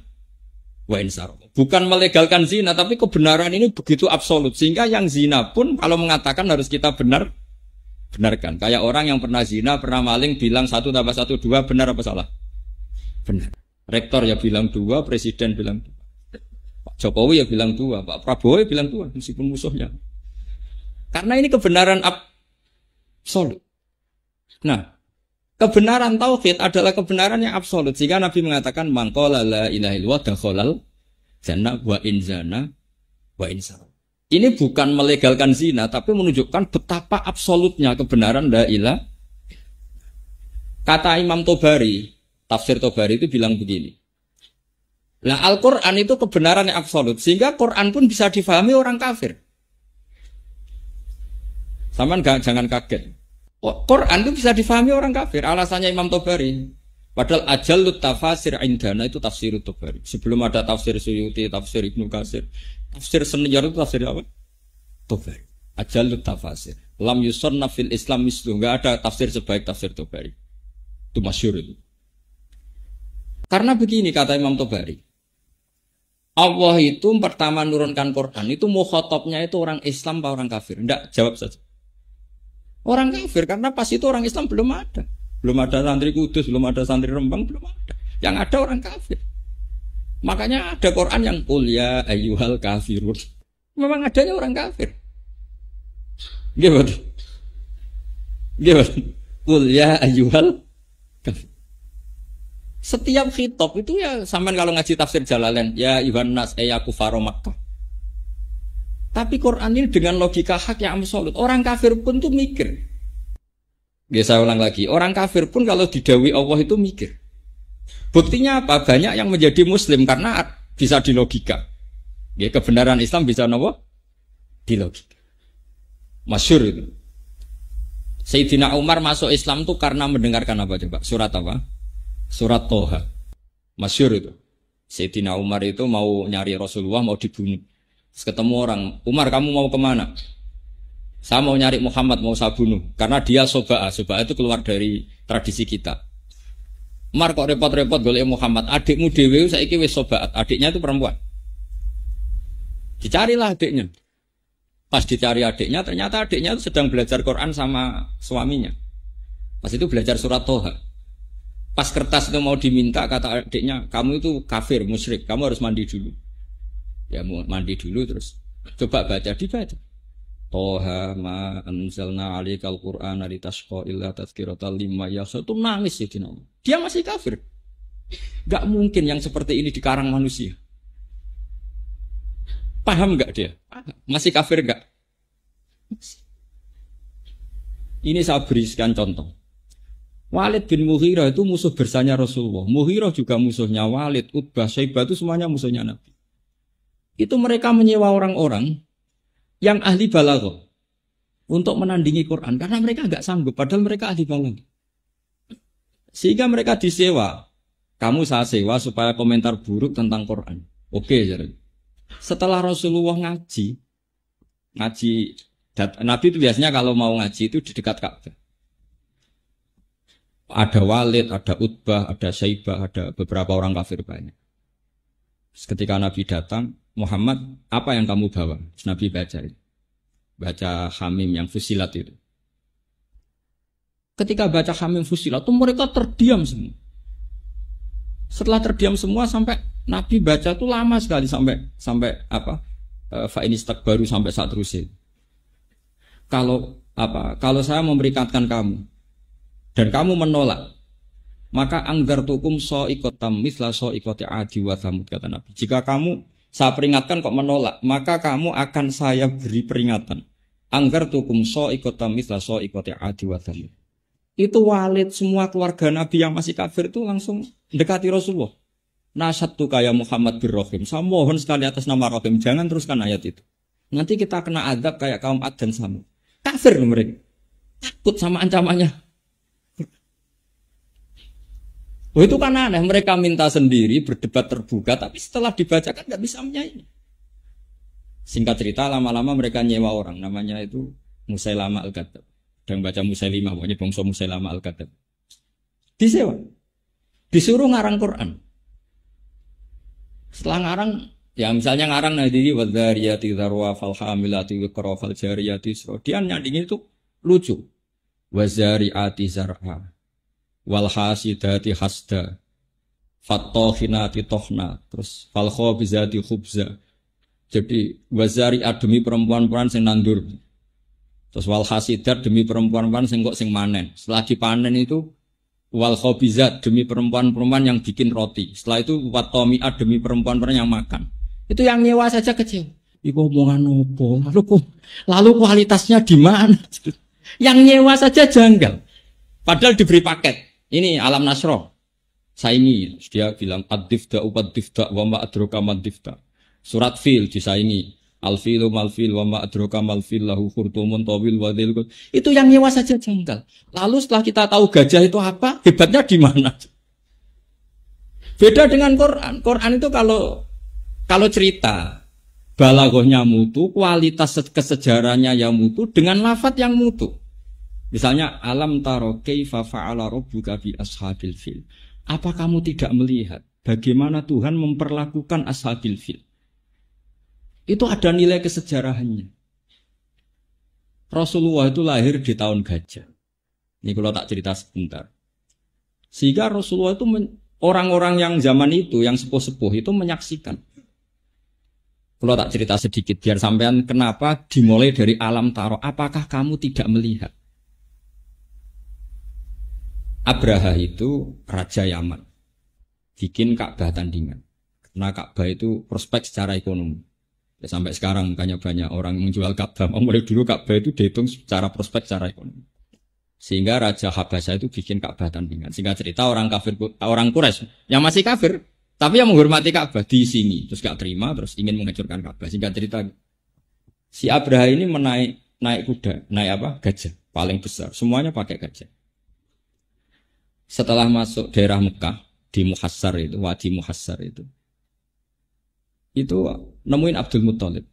wa in saraq. Bukan melegalkan zina, tapi kebenaran ini begitu absolut sehingga yang zina pun kalau mengatakan harus kita benarkan. Kayak orang yang pernah zina, pernah maling bilang 1 tambah 1 2, benar apa salah? Benar. Rektor ya bilang 2, presiden bilang 2. Pak Jokowi ya bilang 2, Pak Prabowo ya bilang 2 meskipun musuhnya. Karena ini kebenaran absolut. Nah, kebenaran tauhid adalah kebenaran yang absolut. Sehingga Nabi mengatakan man qala la ilaha illallah dakhalal jannah wa in zana wa in saraq. Ini bukan melegalkan zina tapi menunjukkan betapa absolutnya kebenaran la ilaha. Kata Imam Tobari, tafsir Tobari itu bilang begini. Lah Al-Qur'an itu kebenaran yang absolut sehingga Quran pun bisa difahami orang kafir. Saman jangan kaget. Quran itu bisa difahami orang kafir. Alasannya Imam Tobari. Padahal ajallut tafasir indana itu tafsir Tobari. Sebelum ada tafsir Suyuti, tafsir Ibnu Katsir. Tafsir senior itu tafsir apa? Tobari. Ajallut tafasir. Lam yusonna fil Islam mislu. Enggak ada tafsir sebaik tafsir Tobari. Itu masyhur itu. Karena begini kata Imam Tobari. Allah itu pertama nurunkan Quran. Itu mukhatabnya itu orang Islam apa orang kafir? Enggak, jawab saja. Orang kafir, karena pas itu orang Islam belum ada. Belum ada santri Kudus, belum ada santri Rembang, belum ada. Yang ada orang kafir. Makanya ada Quran yang qul ya ayyuhal kafirun. Memang adanya orang kafir. Gimana? Qul ya ayyuhal kafir. Setiap khitab itu ya sampean kalau ngaji tafsir Jalalain, ya ayyuhan nas ya kufar Makkah. Tapi Quran ini dengan logika hak yang absolut. Orang kafir pun tuh mikir. Saya ulang lagi. Orang kafir pun kalau didhawuhi Allah itu mikir. Buktinya apa? Banyak yang menjadi muslim karena bisa dilogika. Kebenaran Islam bisa apa? Dilogika. Masyhur itu. Sayyidina Umar masuk Islam tuh karena mendengarkan apa coba? Surat apa? Surat Toha. Masyhur itu. Sayyidina Umar itu mau nyari Rasulullah, mau dibunuh. Terus ketemu orang, Umar kamu mau kemana? Saya mau nyari Muhammad, mau saya bunuh. Karena dia soba'ah. Soba'ah itu keluar dari tradisi kita. Umar kok repot-repot golek Muhammad. Adikmu dewe saiki wis soba'at. Adiknya itu perempuan. Dicarilah adiknya. Pas dicari adiknya, ternyata adiknya itu sedang belajar Quran sama suaminya. Pas itu belajar surat Toha. Pas kertas itu mau diminta, kata adiknya, kamu itu kafir, musyrik. Kamu harus mandi dulu. Ya mandi dulu terus coba baca, dibaca. Toha ma anzalna 'alaikal qur'ana litashqa illa tadhkiratan liman yakhsha. Itu nangis ya dia masih kafir. Gak mungkin yang seperti ini dikarang manusia. Paham gak dia? Masih kafir gak? Ini saya berikan contoh. Walid bin Mughirah itu musuh bersanya Rasulullah. Mughirah juga musuhnya Walid, Utbah, Syaibah itu semuanya musuhnya Nabi. Itu mereka menyewa orang-orang yang ahli balaghah untuk menandingi Quran karena mereka enggak sanggup padahal mereka ahli balaghah. Sehingga mereka disewa. Kamu saya sewa supaya komentar buruk tentang Quran. Oke, jadi. Setelah Rasulullah ngaji, Nabi itu biasanya kalau mau ngaji itu di dekat Ka'bah. Ada Walid, ada Utbah, ada Syaibah, ada beberapa orang kafir banyak. Ketika Nabi datang, Muhammad, apa yang kamu bawa? Terus Nabi baca Hamim yang Fusilat itu. Ketika baca Hamim Fusilat itu mereka terdiam semua. Setelah terdiam semua sampai Nabi baca itu lama sekali sampai apa? Fa'inistak baru sampai saat terusin. Kalau saya memberikan kamu dan kamu menolak, maka anggartukum so'ikotam mithla so'ikoti adi wa thamud, kata Nabi. Jika saya peringatkan kok menolak, maka kamu akan saya beri peringatan. Anggartukum so'ikotam mithla so'ikoti adi wa thamud. Itu Walid, semua keluarga Nabi yang masih kafir itu langsung dekati Rasulullah. Nasyattu kaya Muhammad bin Rahim. Saya mohon sekali atas nama Rahim, jangan teruskan ayat itu. Nanti kita kena azab kayak kaum Ad dan Samud. Kafir mereka. Takut sama ancamannya. Oh, itu kan aneh, mereka minta sendiri, berdebat terbuka, tapi setelah dibacakan nggak bisa menyaingi. Singkat cerita, lama-lama mereka nyewa orang, namanya itu Musailama Al-Kadzab. Dan baca Musailimah, pokoknya bangsa Musailama Al-Kadzab. Disewa. Disuruh ngarang Quran. Setelah ngarang, ya misalnya ngarang nadiri wadhariyati dharwa falhamilati wiqra faljariyati isra. Dia nyandingin itu lucu. Wazari'ati zar'a walhasidati hasda fattokhinati tohna, terus falkhobizati khubza. Jadi wazari'at demi perempuan-perempuan yang nandur, terus walhasidat demi perempuan-perempuan yang kok sing manen. Setelah dipanen itu walkhobizat demi perempuan-perempuan yang bikin roti. Setelah itu wattomi'at demi perempuan-perempuan yang makan. Itu yang nyewa saja kecil. Iku omongan opo? Lalu kualitasnya di mana? Yang nyewa saja janggal. Padahal diberi paket. Ini Alam Nasroh. Saingi. Dia bilang ad-difda upad-difda wa ma adroka mad-difda. Surat Fil disaingi. Al-filu mal-fil wa ma adroka mal-fil lahu khurtumun tawil wa dhil. Itu yang nyewa saja janggal. Lalu setelah kita tahu gajah itu apa, hebatnya di mana? Beda dengan Quran. Quran itu kalau cerita balaghahnya mutu, kualitas kesejarahnya yang mutu dengan lafadz yang mutu. Misalnya alam taro kaifa fa'ala rabbuka bi ashabil fil. Apa kamu tidak melihat bagaimana Tuhan memperlakukan ashabil fil? Itu ada nilai kesejarahannya. Rasulullah itu lahir di tahun gajah. Ini kalau tak cerita sebentar. Sehingga Rasulullah itu orang-orang yang zaman itu, yang sepuh-sepuh itu menyaksikan. Kalau tak cerita sedikit biar sampean kenapa dimulai dari alam taro. Apakah kamu tidak melihat? Abraha itu raja Yaman. Bikin Ka'bah tandingan. Karena Ka'bah itu prospek secara ekonomi. Ya, sampai sekarang banyak orang menjual Ka'bah. Mulai dulu Ka'bah itu dihitung secara prospek secara ekonomi. Sehingga Raja Habasyah itu bikin Ka'bah tandingan. Sehingga cerita orang Quraisy yang masih kafir, tapi yang menghormati Ka'bah di sini, terus gak terima, terus ingin menghancurkan Ka'bah. Sehingga cerita si Abraha ini naik kuda, naik apa? Gajah, paling besar. Semuanya pakai gajah. Setelah masuk daerah Mekah di Muhassar itu, Wadi Muhassar itu nemuin Abdul Muthalib.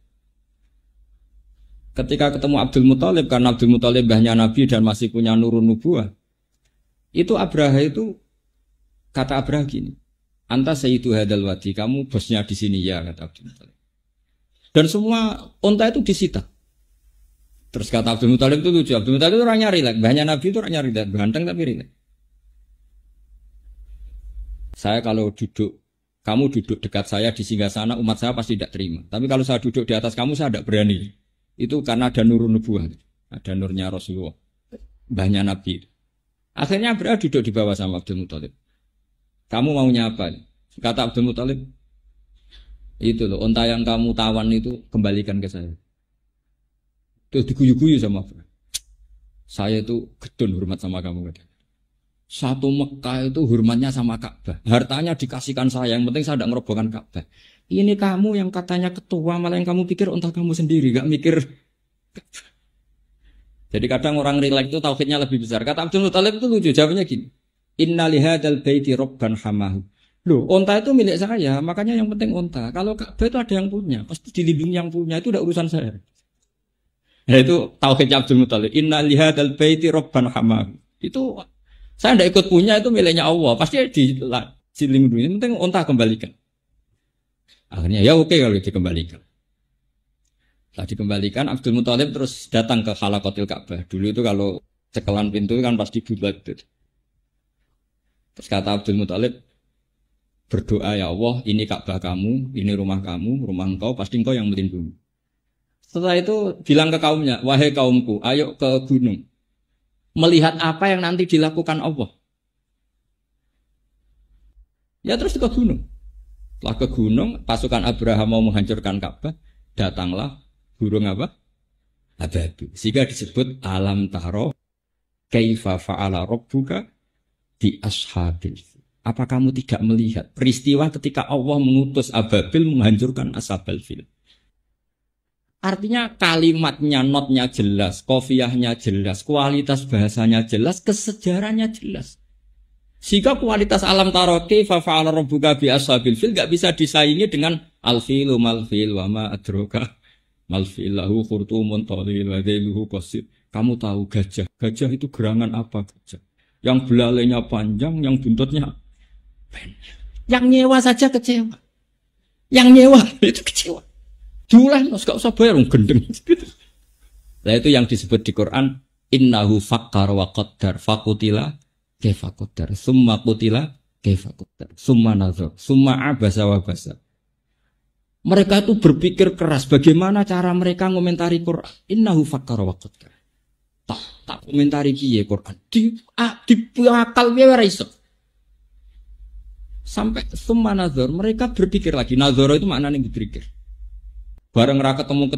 Ketika ketemu Abdul Muthalib, karena Abdul Muthalib mbahnya Nabi dan masih punya nurun nubuwah, itu Abraha itu kata Abraha gini, anta sayyidu hadal wadi, kamu bosnya di sini ya, kata Abdul Muthalib. Dan semua unta itu disita. Terus kata Abdul Muthalib itu lucu, Abdul Muthalib itu orangnya rileks, mbahnya Nabi itu orangnya rileks, ganteng tapi rileks. Saya kalau kamu duduk dekat saya di singgasana, umat saya pasti tidak terima. Tapi kalau saya duduk di atas kamu, saya tidak berani. Itu karena ada nurun nubuwah, ada nurnya Rasulullah, mbahnya Nabi. Akhirnya Abraha duduk di bawah sama Abdul Muthalib. Kamu maunya apa? Kata Abdul Muthalib, itu loh, unta yang kamu tawan itu kembalikan ke saya. Terus diguyu-guyu sama Abraha. Saya itu gedun hormat sama kamu. Satu Mekah itu hormatnya sama Ka'bah. Hartanya dikasihkan saya, yang penting saya tidak ngerobohkan Ka'bah. Ini kamu yang katanya ketua, malah yang kamu pikir unta kamu sendiri, gak mikir. Jadi kadang orang rileks itu tauhidnya lebih besar. Kata Abdul Muthalib itu lucu, jawabnya gini. Inna lihadzal baiti rabban hamahu. Loh, onta itu milik saya, makanya yang penting onta. Kalau Ka'bah itu ada yang punya, pasti dilindungi yang punya, itu udah urusan saya. Nah, itu tauhidnya Abdul Muthalib. Inna lihadzal baiti rabban hamahu. Itu saya tidak ikut punya, itu miliknya Allah. Pasti dilindungi. Yang penting onta kembalikan. Akhirnya ya oke kalau dikembalikan. Setelah dikembalikan, Abdul Muthalib terus datang ke Halaqatil Ka'bah. Dulu itu kalau cekelan pintu kan pasti bulat. Terus kata Abdul Muthalib, berdoa ya Allah, ini Ka'bah kamu, ini rumah kamu, rumah engkau, pasti engkau yang melindungi. Setelah itu bilang ke kaumnya, wahai kaumku, ayo ke gunung. Melihat apa yang nanti dilakukan Allah. Ya terus ke gunung. Setelah ke gunung, pasukan Abraham mau menghancurkan Ka'bah, datanglah burung apa? Ababil. Sehingga disebut alam taro kaifa fa'ala rabbuka di ashabil. Apa kamu tidak melihat peristiwa ketika Allah mengutus ababil menghancurkan ashabil fil? Artinya kalimatnya, notnya jelas, qafiyahnya jelas, kualitas bahasanya jelas, kesejarahnya jelas. Sehingga kualitas alam taro kaifa fa'ala rabbuka bi ashabil fil enggak bisa disaingi dengan al-filu mal-fil wa ma adraka mal-filahu khurtumun tawil wa dhailuhu qasir. Kamu tahu gajah. Gajah itu gerangan apa gajah? Yang belalainya panjang, yang buntutnya pendek. Yang nyewa saja kecewa. Yang nyewa itu kecewa. Jualan, enggak usah bayar, gendeng. Nah itu yang disebut di Quran, innahu fakkar wa qaddar faqutila kaifa qaddar, summa qutila kaifa qaddar, summa nazar, summa abasa wa basa. Mereka itu berpikir keras bagaimana cara mereka ngomentari Quran. Innahu fakkar wa qaddar. Tak komentari piye Quran. Di akal piye ora iso. Sampai summa nazar, mereka berpikir lagi. Nazar itu maknanya berpikir. Bareng ra ketemu,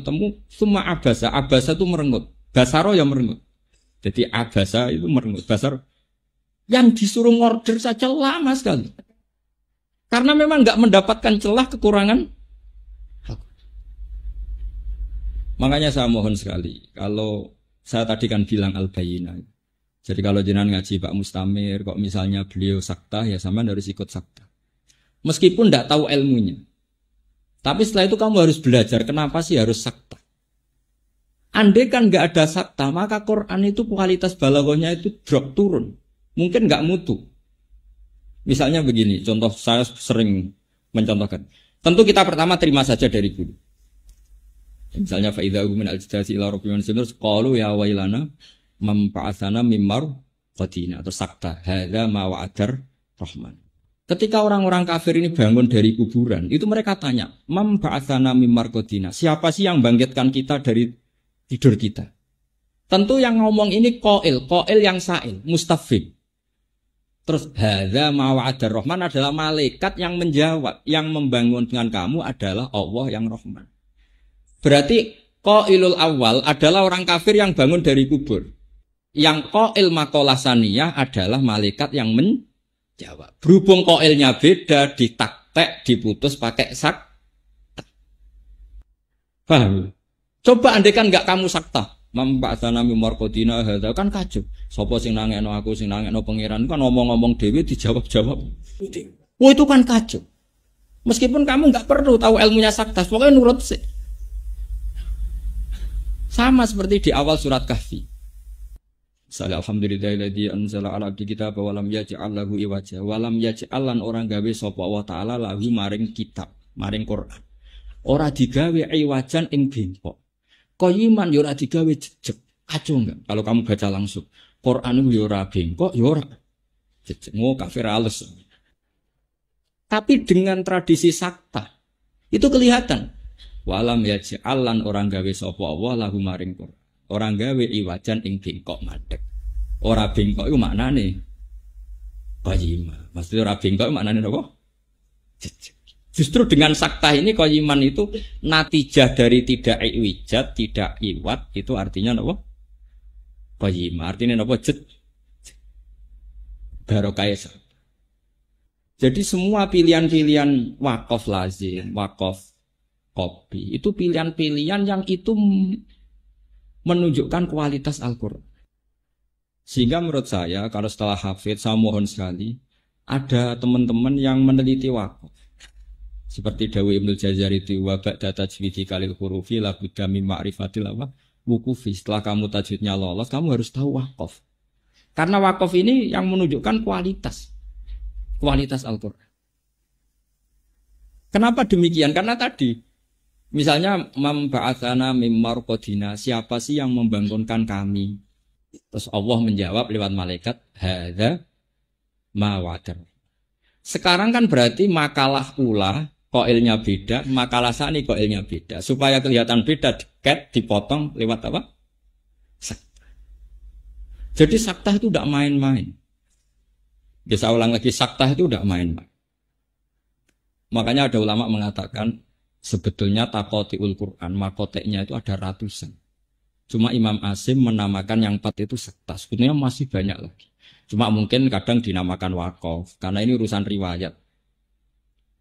summa abasa. Abasa itu merengut. Basaro ya merengut. Jadi abasa itu merengut. Basar yang disuruh order saja lama sekali. Karena memang enggak mendapatkan celah kekurangan. Makanya saya mohon sekali, kalau saya tadi kan bilang al-bayinah. Jadi kalau jenengan ngaji Pak Mustamir, kok misalnya beliau sakta, ya sama harus ikut sakta. Meskipun tidak tahu ilmunya. Tapi setelah itu kamu harus belajar, kenapa sih harus sakta. Andai kan nggak ada sakta, maka Quran itu kualitas balaghahnya itu drop turun. Mungkin nggak mutu. Misalnya begini, contoh saya sering mencontohkan. Tentu kita pertama terima saja dari guru. Misalnya fa'idhahu min al-jidasi ila rabbi mansinur qalu ya wailana mampa'athana mimmar qadina atau sakta hadza ma wa'adar rahman. Ketika orang-orang kafir ini bangun dari kuburan, itu mereka tanya, mampa'athana mimmar qadina, siapa sih yang bangkitkan kita dari tidur kita? Tentu yang ngomong ini qail yang sa'il, mustafhim. Terus hadza ma wa'adar rahman adalah malaikat yang menjawab, yang membangunkan kamu adalah Allah yang Rahman. Berarti qailul awal adalah orang kafir yang bangun dari kubur. Yang qail maqalah saniyah adalah malaikat yang menjawab. Berhubung qailnya beda, ditaktek, diputus pakai sak. Paham? Coba andekan enggak kamu sakta. Mampa'sana mimar qadina hadza kan kacau. Sapa sing nangekno aku, sing nangekno pangeran kan ngomong-ngomong dhewe dijawab-jawab. Oh itu kan kacau. Meskipun kamu enggak perlu tahu ilmunya sakta, pokoknya nurut sih. Sama seperti di awal surat Kahfi. Misalnya alhamdulillahilladzi anzala ala abdi kitab wa lam yaj'al lahu iwaja wa lam yaj'al lan orang gawe sapa Allah taala lahu maring kitab, maring Quran. Ora digawe iwajan ing bengkok. Qayiman ya ora digawe jejeg. Kacau enggak kalau kamu baca langsung. Quran itu ya ora bengkok, ya ora jejeg. Mau kafir halus. Tapi dengan tradisi sakta itu kelihatan. Walam yaj'alan orang gawe sapa Allah lahu maring Quran. Orang gawe iwajan ing bengkok madhek. Ora bengkok iku maknane qayima. Maksudnya ora bengkok maknane apa? Justru dengan sakta ini qayiman itu natijah dari tidak iwijat, tidak iwat, itu artinya apa? Qayima. Artinya apa? Barokah. Jadi semua pilihan-pilihan wakaf lazim, wakaf kopi itu pilihan-pilihan yang itu menunjukkan kualitas Al-Quran. Sehingga menurut saya kalau setelah hafid saya mohon sekali ada teman-teman yang meneliti wakaf. Seperti Dawi Ibnul Jazari itu wa ba'da tajwidi kalil hurufi la budda min ma'rifatil wukufi. Setelah kamu tajwidnya lolos, kamu harus tahu wakaf. Karena wakaf ini yang menunjukkan kualitas Al-Qur'an. Kenapa demikian? Karena tadi misalnya memba'atsana mim marqadina, siapa sih yang membangunkan kami? Terus Allah menjawab lewat malaikat, hadza ma wa'adar. Sekarang kan berarti makalah ula qailnya beda, makalah sani qailnya beda. Supaya kelihatan beda, diket dipotong lewat apa? Sakta. Jadi sakta itu tidak main-main. Bisa ulang lagi, sakta itu tidak main-main. Makanya ada ulama mengatakan sebetulnya takotiul Quran, makoteknya itu ada ratusan. Cuma Imam Asim menamakan yang 4 itu sakta. Sebetulnya masih banyak lagi. Cuma mungkin kadang dinamakan wakaf. Karena ini urusan riwayat.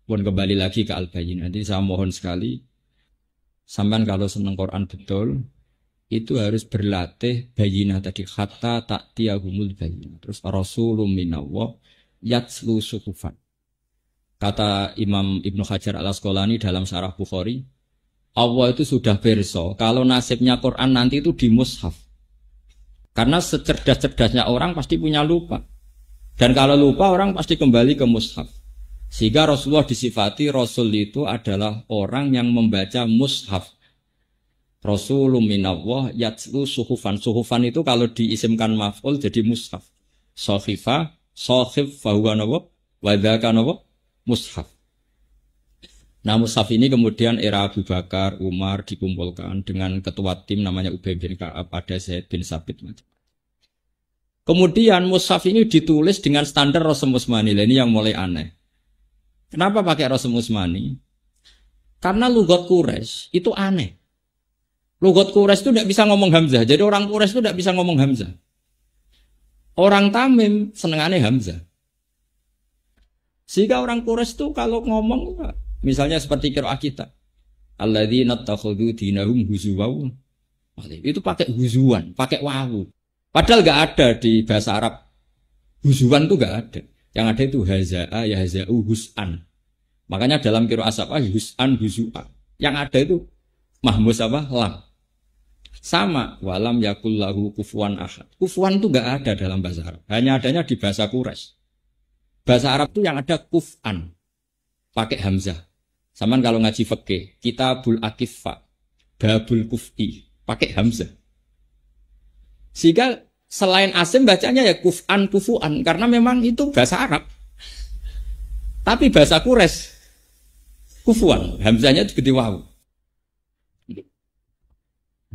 Pun kembali lagi ke Al-Bayyinah. Nanti saya mohon sekali. Sampai kalau senang Quran betul. Itu harus berlatih Bayyinah tadi. Hatta ta'tiyahumul Bayyinah. Terus Rasulun minallah yatslu suhufan. Kata Imam Ibnu Hajar al-Asqalani dalam Syarah Bukhari. Allah itu sudah berso, kalau nasibnya Quran nanti itu di mushaf. Karena secerdas-cerdasnya orang pasti punya lupa. Dan kalau lupa orang pasti kembali ke mushaf. Sehingga Rasulullah disifati, Rasul itu adalah orang yang membaca mushaf. Rasulun minallah yatslu suhufan. Suhufan itu kalau diisimkan maf'ul jadi mushaf. Sohifah, sohif, fahuwa nawa, wadhaka nawa, mushaf. Nah mushaf ini kemudian era Abu Bakar, Umar dikumpulkan dengan ketua tim namanya Ubay bin Ka'ab, ada Zaid bin Sabit. Kemudian mushaf ini ditulis dengan standar Rasul Utsmani. Ini yang mulai aneh. Kenapa pakai Rasul Utsmani? Karena lugat Quraisy itu aneh. Lugat Quraisy itu tidak bisa ngomong Hamzah. Jadi orang Quraisy itu tidak bisa ngomong Hamzah. Orang Tamim senengannya Hamzah. Sehingga orang Quraisy itu kalau ngomong misalnya seperti qiraah kita. Alladzina takhudhu dinahum huzuwan. Itu pakai huzuan, pakai wawu. Padahal enggak ada di bahasa Arab. Huzuan itu enggak ada. Yang ada itu hazaa, yahza'u, hus'an. Makanya dalam qiraah apa hus'an, huzu'a. Yang ada itu mahmus apa? Lam. Sama walam yakul lahu kufuwan ahad. Kufuwan itu enggak ada dalam bahasa Arab. Hanya adanya di bahasa Quraisy. Bahasa Arab itu yang ada kuf'an. Pakai hamzah. Saman kalau ngaji fikih, kitabul akiffa, babul kuf'i, pakai hamzah. Sehingga selain Asim bacanya ya kuf'an, kufu'an, karena memang itu bahasa Arab. Tapi bahasa Quraisy kufu'an, hamzahnya diganti wawu.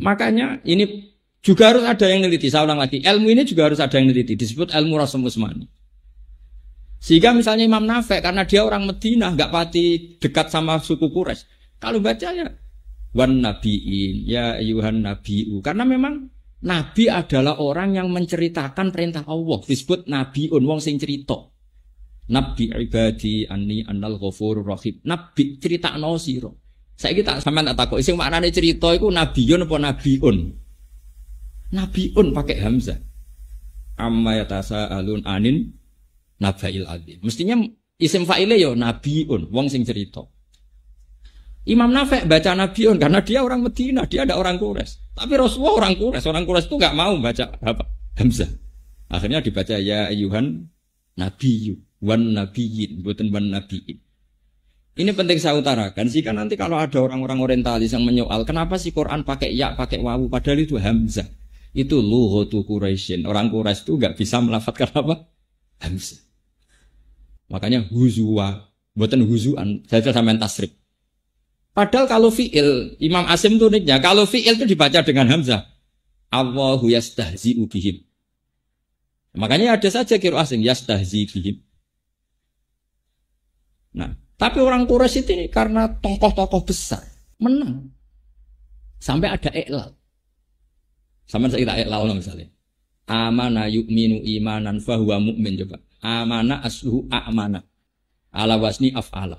Makanya ini juga harus ada yang neliti. Saya ulang lagi, ilmu ini juga harus ada yang neliti. Disebut ilmu Rasul Utsmani. Sehingga misalnya Imam Nafi' karena dia orang Madinah, nggak pati dekat sama suku Quraisy. Kalau bacanya wan nabiin, ya ayuhan nabiu. Karena memang Nabi adalah orang yang menceritakan perintah Allah. Disebut nabiun, wong sing cerita. Nabi ibadi anni annal ghafurur rahim. Nabi critakno sira. Saiki tak sampean tak takoki sing maknane cerita iku nabiun apa nabiun? Nabiun pakai hamzah. Amma yatasaalun anin nabail adzim. Mestinya isim fa'ile ya nabiun, wong sing cerita. Imam Nafi' baca nabiun karena dia orang Madinah, dia ada orang Quraisy. Tapi Rasulullah orang Quraisy itu enggak mau baca apa? Hamzah. Akhirnya dibaca ya ayyuhan nabiyyu wan nabiyyin, bukan wan nabiyyin. Ini penting saya utarakan, jika nanti kalau ada orang-orang orientalis yang menyoal kenapa sih Quran pakai ya, pakai wawu, padahal itu hamzah. Itu lughatu Quraisyin. Orang Quraisy itu enggak bisa melafadzkan apa? Hamzah. Makanya huzwa, buatan huzuan, saya sampean tasrif. Padahal kalau fi'il, Imam Asim itu uniknya, kalau fi'il itu dibaca dengan hamzah. Allahu yastahzi'u bihim. Makanya ada saja qiraah asing yastahzi bihim. Nah, tapi orang Quraisy ini karena tokoh-tokoh besar menang. Sampai ada iqlal. Sampai saya tak iqlal misalnya. Amana yu'minu imanan fahuwa mu'min coba. Amana asluhu a'mana. Ala wasni af'ala.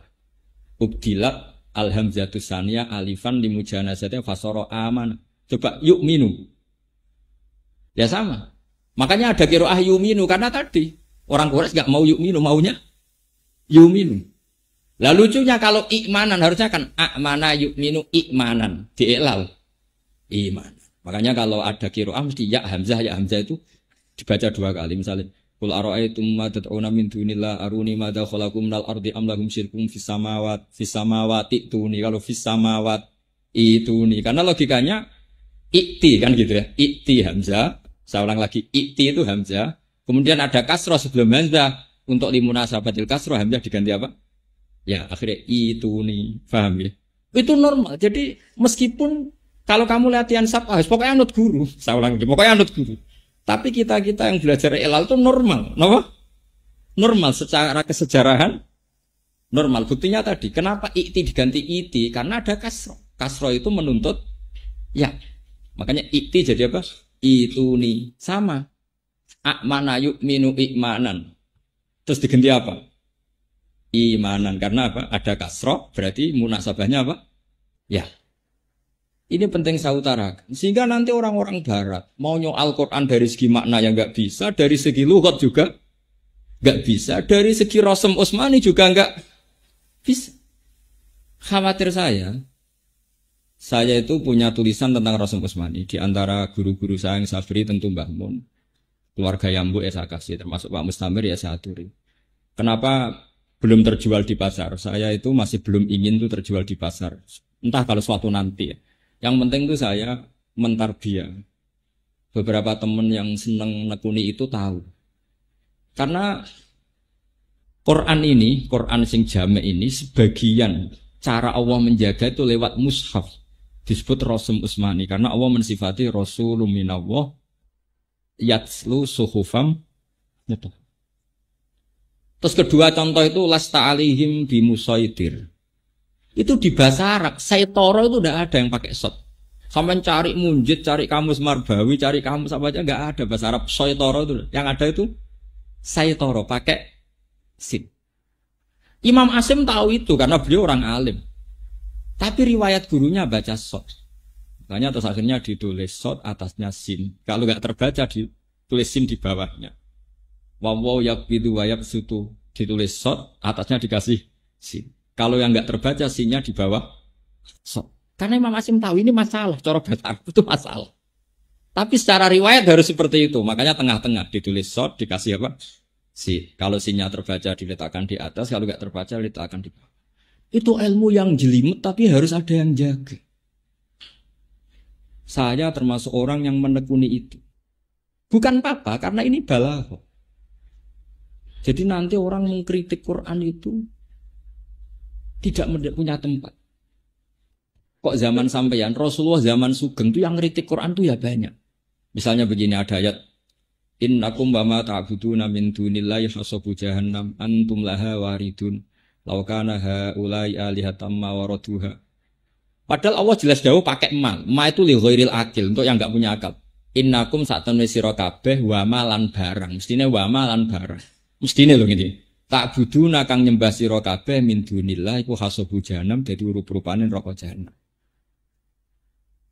Ubdilat alhamzatu saniyah alifan limujanazatnya fasara amana. Coba yu'minu. Ya sama. Makanya ada qiraah yuminu karena tadi orang Quraisy nggak mau yuminu, maunya yuminu. Lah lucunya kalau imanan harusnya kan amana yuminu imanan, dielal iman. Makanya kalau ada qiraah mesti ya hamzah itu dibaca 2 kali. Misalnya qul ara'aytum ma tad'una min dunillah aruni madza khalaqum minal ardi am lahum syirkun fis samawati tuni. Kalau fis samawat itu nih karena logikanya ikti kan gitu ya. Ikti hamzah, saya ulang lagi, ikti itu hamzah. Kemudian ada kasroh sebelum hamzah. Untuk limunasabatil kasroh hamzah diganti apa? Ya akhirnya itu nih, paham ya? Itu normal. Jadi meskipun kalau kamu latihan sabah, pokoknya anut guru. Saya ulang lagi, pokoknya anut guru. Tapi kita yang belajar ilal itu normal, no? Normal secara kesejarahan, normal. Buktinya tadi, kenapa ikti diganti iti? Karena ada kasroh. Kasroh itu menuntut ya. Makanya ikti jadi apa? Itu nih sama. Akmana yu'minu ikmanan. Terus diganti apa? Imanan. Karena apa? Ada kasroh, berarti munasabahnya apa? Ya. Ini penting saya utarakan. Sehingga nanti orang-orang barat mau nyoal Quran dari segi makna yang nggak bisa, dari segi lughat juga nggak bisa, dari segi Rasul Utsmani juga nggak bisa. Khawatir saya itu punya tulisan tentang Rasul Utsmani. Di antara guru-guru saya yang saya beri tentu Mbah Mun, keluarga Yambu ya saya kasih, termasuk Pak Mustamir ya saya aturi. Kenapa belum terjual di pasar? Saya itu masih belum ingin tuh terjual di pasar. Entah kalau suatu nanti ya. Yang penting tuh saya mentarbiyah. Beberapa teman yang seneng nekuni itu tahu. Karena Quran ini, Quran sing jame ini sebagian cara Allah menjaga itu lewat mushaf. Disebut Rasul Utsmani karena Allah mensifati Rasulun minallah yatslu suhufam. Terus kedua contoh itu lasta alihim bimusaitir. Itu di bahasa Arab, saitoro itu tidak ada yang pakai sot. Sampai cari munjid, cari kamus marbawi, cari kamus apa aja nggak ada bahasa Arab saitoro itu. Yang ada itu saitoro pakai sin. Imam Asim tahu itu karena beliau orang alim. Tapi riwayat gurunya baca sot. Makanya terus akhirnya ditulis sot atasnya sin. Kalau nggak terbaca ditulis sin di bawahnya. Wawaw yakbidu wayab sutu ditulis sot atasnya dikasih sin. Kalau yang nggak terbaca sinnya di bawah sot. Karena Imam Asim tahu ini masalah, cara bahasa Arab itu masalah. Tapi secara riwayat harus seperti itu. Makanya tengah-tengah ditulis sot dikasih apa? Sin. Kalau sinnya terbaca diletakkan di atas, kalau nggak terbaca diletakkan di bawah. Itu ilmu yang jelimet tapi harus ada yang jaga. Saya termasuk orang yang menekuni itu. Bukan apa-apa, karena ini balaghah. Jadi nanti orang mengkritik Quran itu tidak punya tempat. Kok zaman sampeyan Rasulullah zaman sugeng itu yang kritik Quran itu ya banyak. Misalnya begini ada ayat innakum wa ma ta'buduna min dunillahi hasabu jahannam antum laha waridun law kana haula'i alihatam ma waraduha. Padahal Allah jelas jauh pakai ma itu li ghairil akil, untuk yang enggak punya akal. Innakum satamne sira kabeh wa malan barang, mestine wa malan barang. Mestine lho ngene. Tak buduna kang nyembah sira kabeh min dunillah iku hasabu jahannam, dadi rup-rupane neraka jahanam.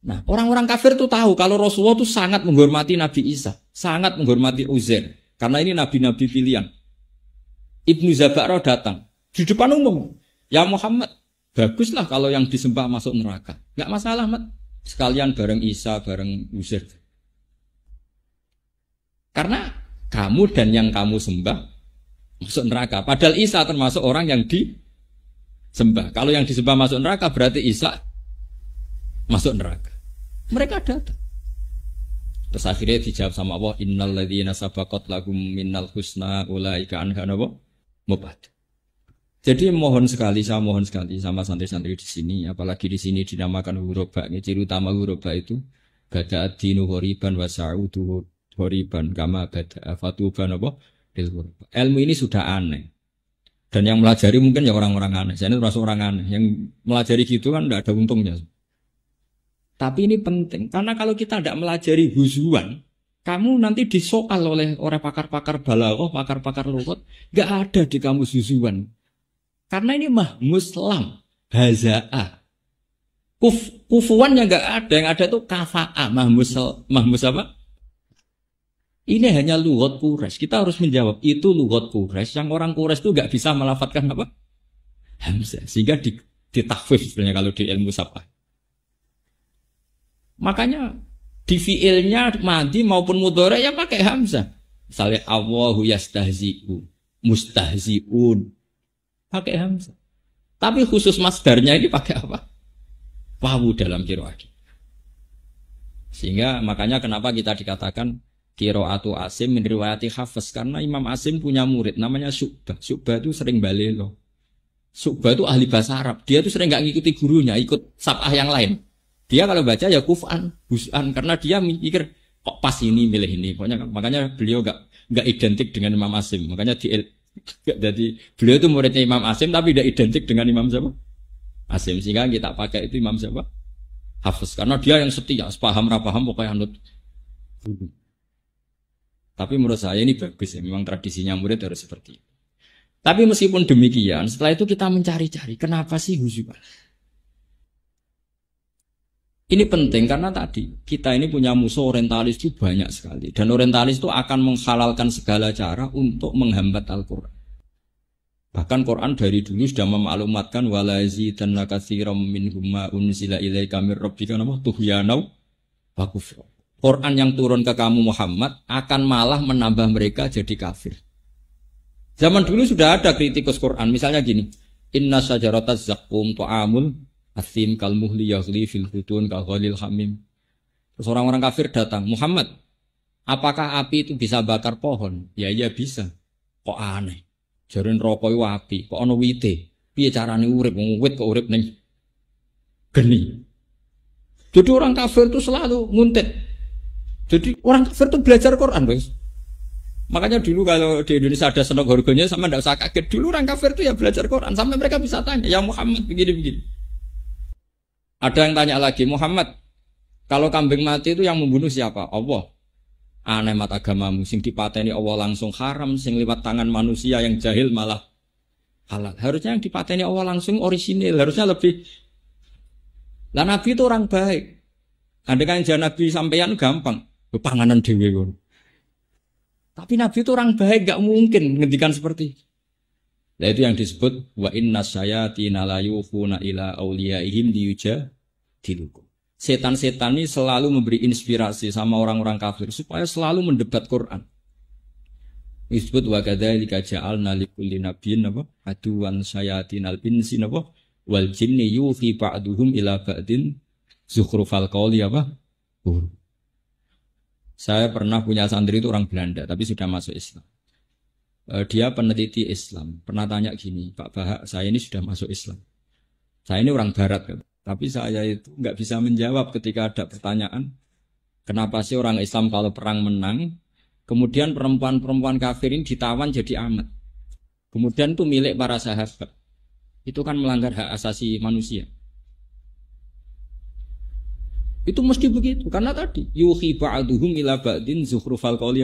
Nah, orang-orang kafir tuh tahu kalau Rasulullah tuh sangat menghormati Nabi Isa, sangat menghormati Uzair, karena ini nabi-nabi pilihan. Ibnu Zabaro datang di depan umum, ya Muhammad, baguslah kalau yang disembah masuk neraka, nggak masalah, Mat. Sekalian bareng Isa, bareng Uzair. Karena kamu dan yang kamu sembah masuk neraka. Padahal Isa termasuk orang yang disembah. Kalau yang disembah masuk neraka berarti Isa masuk neraka. Mereka datang. Terus akhirnya dijawab sama Allah, innal ladzina sabaqat lahum minnal husna ulaika anha mubad. Jadi saya mohon sekali sama santri-santri di sini, apalagi di sini dinamakan huruf ba. Ciri utama huruf ba itu bada dinu ghoriban wa sa'udu ghoriban kama bada fatuban apa? Ilmu ini sudah aneh. Dan yang melajari mungkin ya orang-orang aneh. Saya ini termasuk orang aneh. Yang melajari gitu kan tidak ada untungnya. Tapi ini penting, karena kalau kita tidak melajari huzuan, kamu nanti disoal oleh orang pakar-pakar balaghah, pakar-pakar lughat, nggak ada di kamus huzuan. Karena ini mahmus lam, haza'ah. Kufuan yang nggak ada, yang ada itu kafa'ah, mahmus apa? Ini hanya lughat Quraisy. Kita harus menjawab itu lughat Quraisy. Yang orang Quraisy itu nggak bisa melafadzkan apa? Hamzah. Sehingga ditakhfif sebenarnya kalau di ilmu safah. Makanya di fiilnya madi maupun mudhari ya pakai hamzah. Misalnya Allahu yastahzi'u, mustahzi'un. Pakai hamzah. Tapi khusus masdarnya ini pakai apa? Wawu dalam qiraat. Sehingga makanya kenapa kita dikatakan qiraatu Asim min riwayati Hafiz, karena Imam Asim punya murid namanya Syu'bah. Syu'bah itu sering balelo. Syu'bah itu ahli bahasa Arab. Dia itu sering enggak ngikuti gurunya, ikut sab'ah yang lain. Dia kalau baca ya kuf'an, hus'an, karena dia mikir kok pas ini milih ini. Pokoknya makanya beliau enggak identik dengan Imam Asim. Makanya jadi beliau itu muridnya Imam Asim tapi tidak identik dengan Imam siapa? Asim. Sehingga kita pakai itu Imam siapa? Hafiz. Karena dia yang setia, sepaham rapaham pokoknya anut. Tapi menurut saya ini bagus ya, memang tradisinya murid harus seperti itu. Tapi meskipun demikian, setelah itu kita mencari-cari, kenapa sih huzuan? Ini penting karena tadi, kita ini punya musuh orientalis itu banyak sekali. Dan orientalis itu akan menghalalkan segala cara untuk menghambat Al-Quran. Bahkan Quran dari dulu sudah memaklumatkan wala yazidanna katsiran minhum ma unzila ilaika mir rabbika tughyanau wa kufra. Quran yang turun ke kamu Muhammad akan malah menambah mereka jadi kafir. Zaman dulu sudah ada kritikus Quran, misalnya gini, inna syajarataz zaqqum ta'amul asim kal muhli yaghli fil butun ka ghalil hamim. Terus orang-orang kafir datang, Muhammad, apakah api itu bisa bakar pohon? Ya iya bisa. Kok aneh? Jarin rokok itu api, kok ana wite? Piye carane urip? Wong wit kok urip ning geni. Jadi orang kafir itu selalu nguntit. Jadi orang kafir itu belajar Quran, guys. Makanya dulu kalau di Indonesia ada senok horgonya sama enggak usah kaget. Dulu orang kafir itu ya belajar Quran sampai mereka bisa tanya, ya Muhammad begini-begini. Ada yang tanya lagi, Muhammad, kalau kambing mati itu yang membunuh siapa? Allah. Aneh mat agamamu, sing dipateni Allah langsung haram, sing lewat tangan manusia yang jahil malah halal. Harusnya yang dipateni Allah langsung orisinil, harusnya lebih. Lah Nabi itu orang baik. Andai kan Nabi sampeyan gampang, panganan dhewe ngono. Tapi Nabi itu orang baik, gak mungkin ngendikan seperti itu. Nah itu yang disebut wa inna syayatina la yukhuna ila awliyaihim liyujadilukum. Setan-setan ini selalu memberi inspirasi sama orang-orang kafir supaya selalu mendebat Quran. Disebut wa kadzalika ja'alna likulli nabiyyin aduwan syayatinal insi wal jinni yuhi ba'duhum ila ba'din zukhrufal qawli Saya pernah punya santri itu orang Belanda, tapi sudah masuk Islam. Dia peneliti Islam. Pernah tanya gini, Pak Bahak, saya ini sudah masuk Islam. Saya ini orang Barat, kan? Tapi saya itu nggak bisa menjawab ketika ada pertanyaan, kenapa sih orang Islam kalau perang menang, kemudian perempuan-perempuan kafir ini ditawan jadi amat. Kemudian itu milik para sahabat. Itu kan melanggar hak asasi manusia. Itu mesti begitu karena tadi yuhi ba'duhum ila ba'din zukhrufal qawli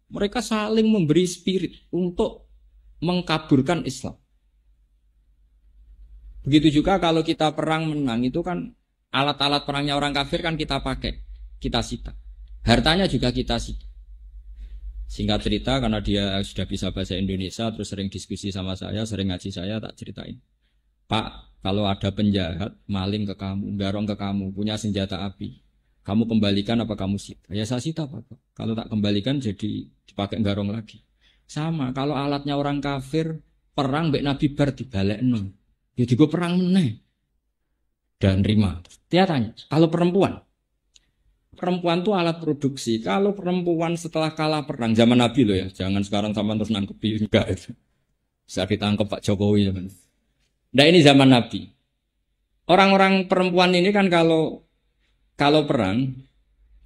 mereka saling memberi spirit untuk mengkaburkan Islam. Begitu juga kalau kita perang menang itu kan alat-alat perangnya orang kafir kan kita pakai, kita sita. Hartanya juga kita sita. Singkat cerita karena dia sudah bisa bahasa Indonesia terus sering diskusi sama saya, sering ngaji saya tak ceritain. Pak, kalau ada penjahat maling ke kamu, garong ke kamu, punya senjata api, kamu kembalikan apa kamu sita? Ya saya sita Pak. Kalau tak kembalikan jadi dipakai garong lagi. Sama, kalau alatnya orang kafir, perang mbek Nabi bar dibalekno. Ya digo perang meneh. Dan rima. Dia tanya, kalau perempuan tuh alat produksi. Kalau perempuan setelah kalah perang zaman Nabi loh ya, jangan sekarang sama terus nangkepi enggak itu. Bisa ditangkap Pak Jokowi ya. Nah ini zaman Nabi. Orang-orang perempuan ini kan kalau perang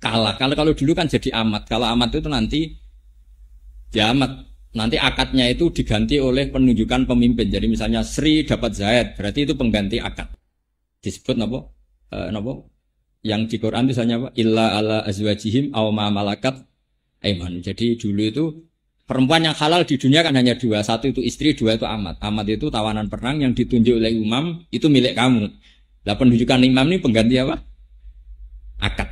kalah. Kalau dulu kan jadi amat. Kalau amat itu nanti ya amat. Nanti akadnya itu diganti oleh penunjukan pemimpin. Jadi misalnya Sri dapat Zaid, berarti itu pengganti akad. Disebut napa? Yang di Quran misalnya apa? Illa ala azwajihim aw ma malakat aiman. Jadi dulu itu perempuan yang halal di dunia kan hanya dua. Satu itu istri, dua itu amat. Amat itu tawanan perang yang ditunjuk oleh imam, itu milik kamu. Lah penunjukan imam ini pengganti apa? Akad.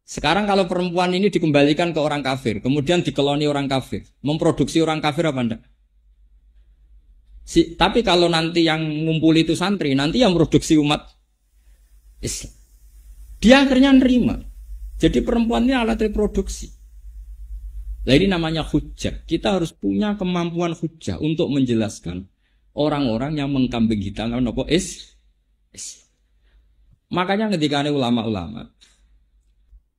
Sekarang kalau perempuan ini dikembalikan ke orang kafir, kemudian dikeloni orang kafir, memproduksi orang kafir apa enggak? Tapi kalau nanti yang ngumpul itu santri, nanti yang produksi umat Islam. Dia akhirnya nerima. Jadi perempuan ini alat reproduksi. Nah ini namanya hujjah. Kita harus punya kemampuan hujjah untuk menjelaskan orang-orang yang mengkambing hitamkan apa Makanya ketika ada ulama-ulama,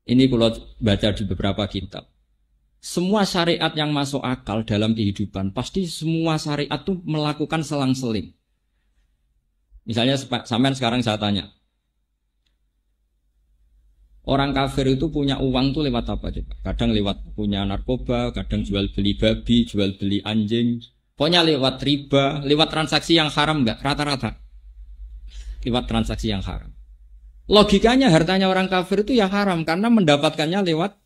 ini kalau baca di beberapa kitab, semua syariat yang masuk akal dalam kehidupan, pasti semua syariat itu melakukan selang-seling. Misalnya sampean sekarang saya tanya, orang kafir itu punya uang tuh lewat apa coba? Kadang lewat punya narkoba, kadang jual beli babi, jual beli anjing. Pokoknya lewat riba, lewat transaksi yang haram enggak? Rata-rata. Lewat transaksi yang haram. Logikanya hartanya orang kafir itu ya haram karena mendapatkannya lewat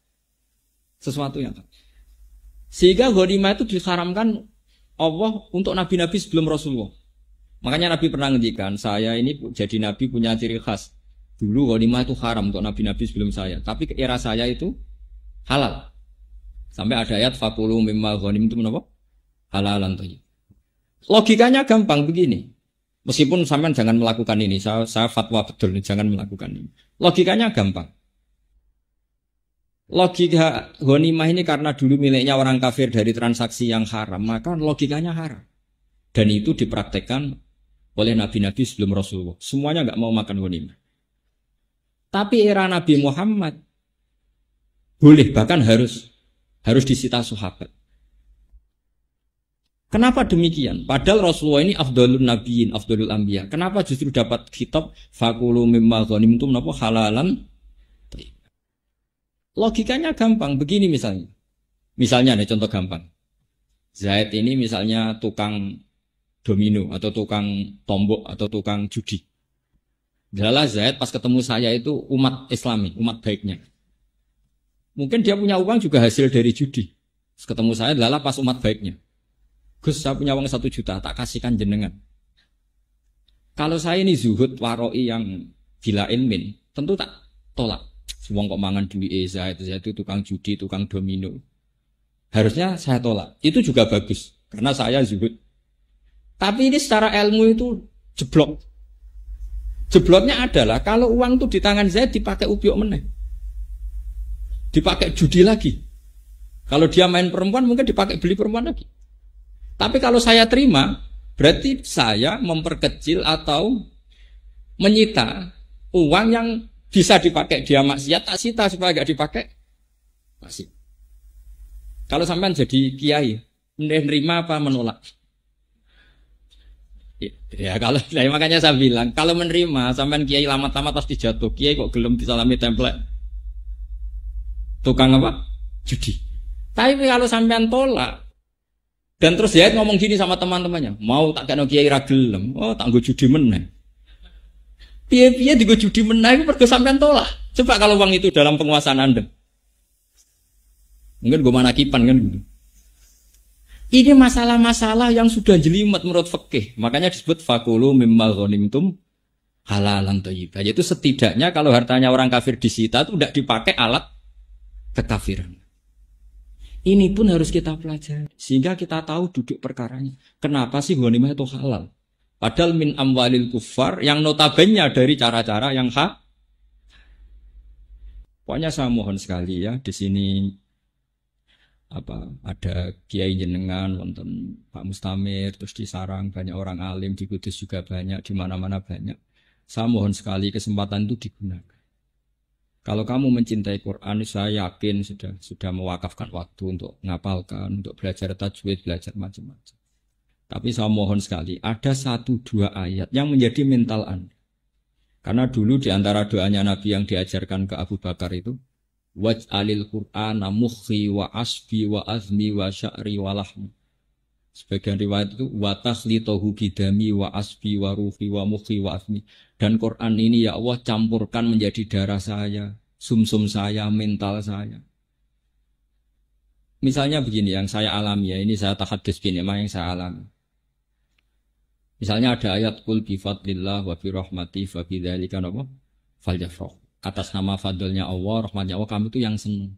sesuatu yang haram. Sehingga ghanimah itu diharamkan Allah untuk nabi-nabi sebelum Rasulullah. Makanya Nabi pernah ngendikan, saya ini jadi nabi punya ciri khas. Dulu ghanimah itu haram untuk nabi-nabi sebelum saya, tapi ke era saya itu halal. Sampai ada ayat fakulu mimma ghanimtum apa? Halalan thayyib. Logikanya gampang begini. Meskipun sampean jangan melakukan ini, saya fatwa betul jangan melakukan ini. Logikanya gampang. Logika ghanimah ini karena dulu miliknya orang kafir dari transaksi yang haram, maka logikanya haram. Dan itu dipraktekkan oleh nabi-nabi sebelum Rasulullah. Semuanya enggak mau makan ghanimah. Tapi era Nabi Muhammad boleh, bahkan harus disita sahabat. Kenapa demikian? Padahal Rasulullah ini afdalun nabiyyin, afdalul anbiya. Kenapa justru dapat kitab fakulu mimma ghanimtum napa halalan? Logikanya gampang, begini misalnya. Misalnya nih contoh gampang. Zaid ini misalnya tukang domino atau tukang tombok atau tukang judi. Adalah Zaid pas ketemu saya itu umat Islami, umat baiknya. Mungkin dia punya uang juga hasil dari judi. Pas ketemu saya adalah pas umat baiknya. Gus, saya punya uang 1 juta, tak kasihkan jenengan. Kalau saya ini zuhud waroi yang bila ilmin, tentu tak tolak. Wong kok mangan duit Zaid itu tukang judi, tukang domino. Harusnya saya tolak. Itu juga bagus, karena saya zuhud. Tapi ini secara ilmu itu jeblok. Jebloknya adalah kalau uang itu di tangan Zaid dipakai ubyok meneh. Dipakai judi lagi. Kalau dia main perempuan mungkin dipakai beli perempuan lagi. Tapi kalau saya terima, berarti saya memperkecil atau menyita uang yang bisa dipakai dia maksiat, tak sita supaya enggak dipakai maksiat. Kalau sampean jadi kiai, menerima apa menolak? Ya kalau makanya saya bilang kalau menerima sampean kiai lama-lama pasti jatuh. Kiai kok gelem disalami template tukang apa? Judi. Tapi kalau sampean tolak dan terus Zaid ngomong gini sama teman-temannya, mau tak kena kiai ra gelem, oh tak nggo judi meneh. Piye-piye digo judi meneh iku mergo sampean tolak. Coba kalau uang itu dalam penguasaan Anda. Mungkin gue manakipan kan gitu. Ini masalah-masalah yang sudah jelimet menurut fikih. Makanya disebut fakulu mimma ghanimtum halalan thayyibah. Yaitu setidaknya kalau hartanya orang kafir disita itu tidak dipakai alat kekafiran. Ini pun harus kita pelajari sehingga kita tahu duduk perkaranya. Kenapa sih ghanimah itu halal? Padahal min amwalil kuffar yang notabene dari cara-cara yang hak. Pokoknya saya mohon sekali ya di sini ada kiai jenengan, wonten Pak Mustamir, terus di Sarang banyak orang alim, di Kudus juga banyak, di mana-mana banyak. Saya mohon sekali kesempatan itu digunakan. Kalau kamu mencintai Quran, saya yakin sudah mewakafkan waktu untuk ngapalkan, untuk belajar tajwid, belajar macam-macam. Tapi saya mohon sekali, ada 1-2 ayat yang menjadi mental Anda. Karena dulu di antara doanya Nabi yang diajarkan ke Abu Bakar itu, waj'alil Qur'ana mukhi wa asbi wa azmi wa sya'ri wa lahmi. Sebagian riwayat itu wa takhlitahu bidami wa asbi wa ruhi wa mukhi wa azmi. Dan Quran ini ya Allah campurkan menjadi darah saya, sumsum saya, mental saya. Misalnya begini yang saya alami ya, ini saya tahadus begini memang yang saya alami. Misalnya ada ayat qul bi fadlillah wa bi rahmati fa bidzalika falyafrahu. atas nama fadlnya Allah, rahmatnya Allah, kamu itu yang senang.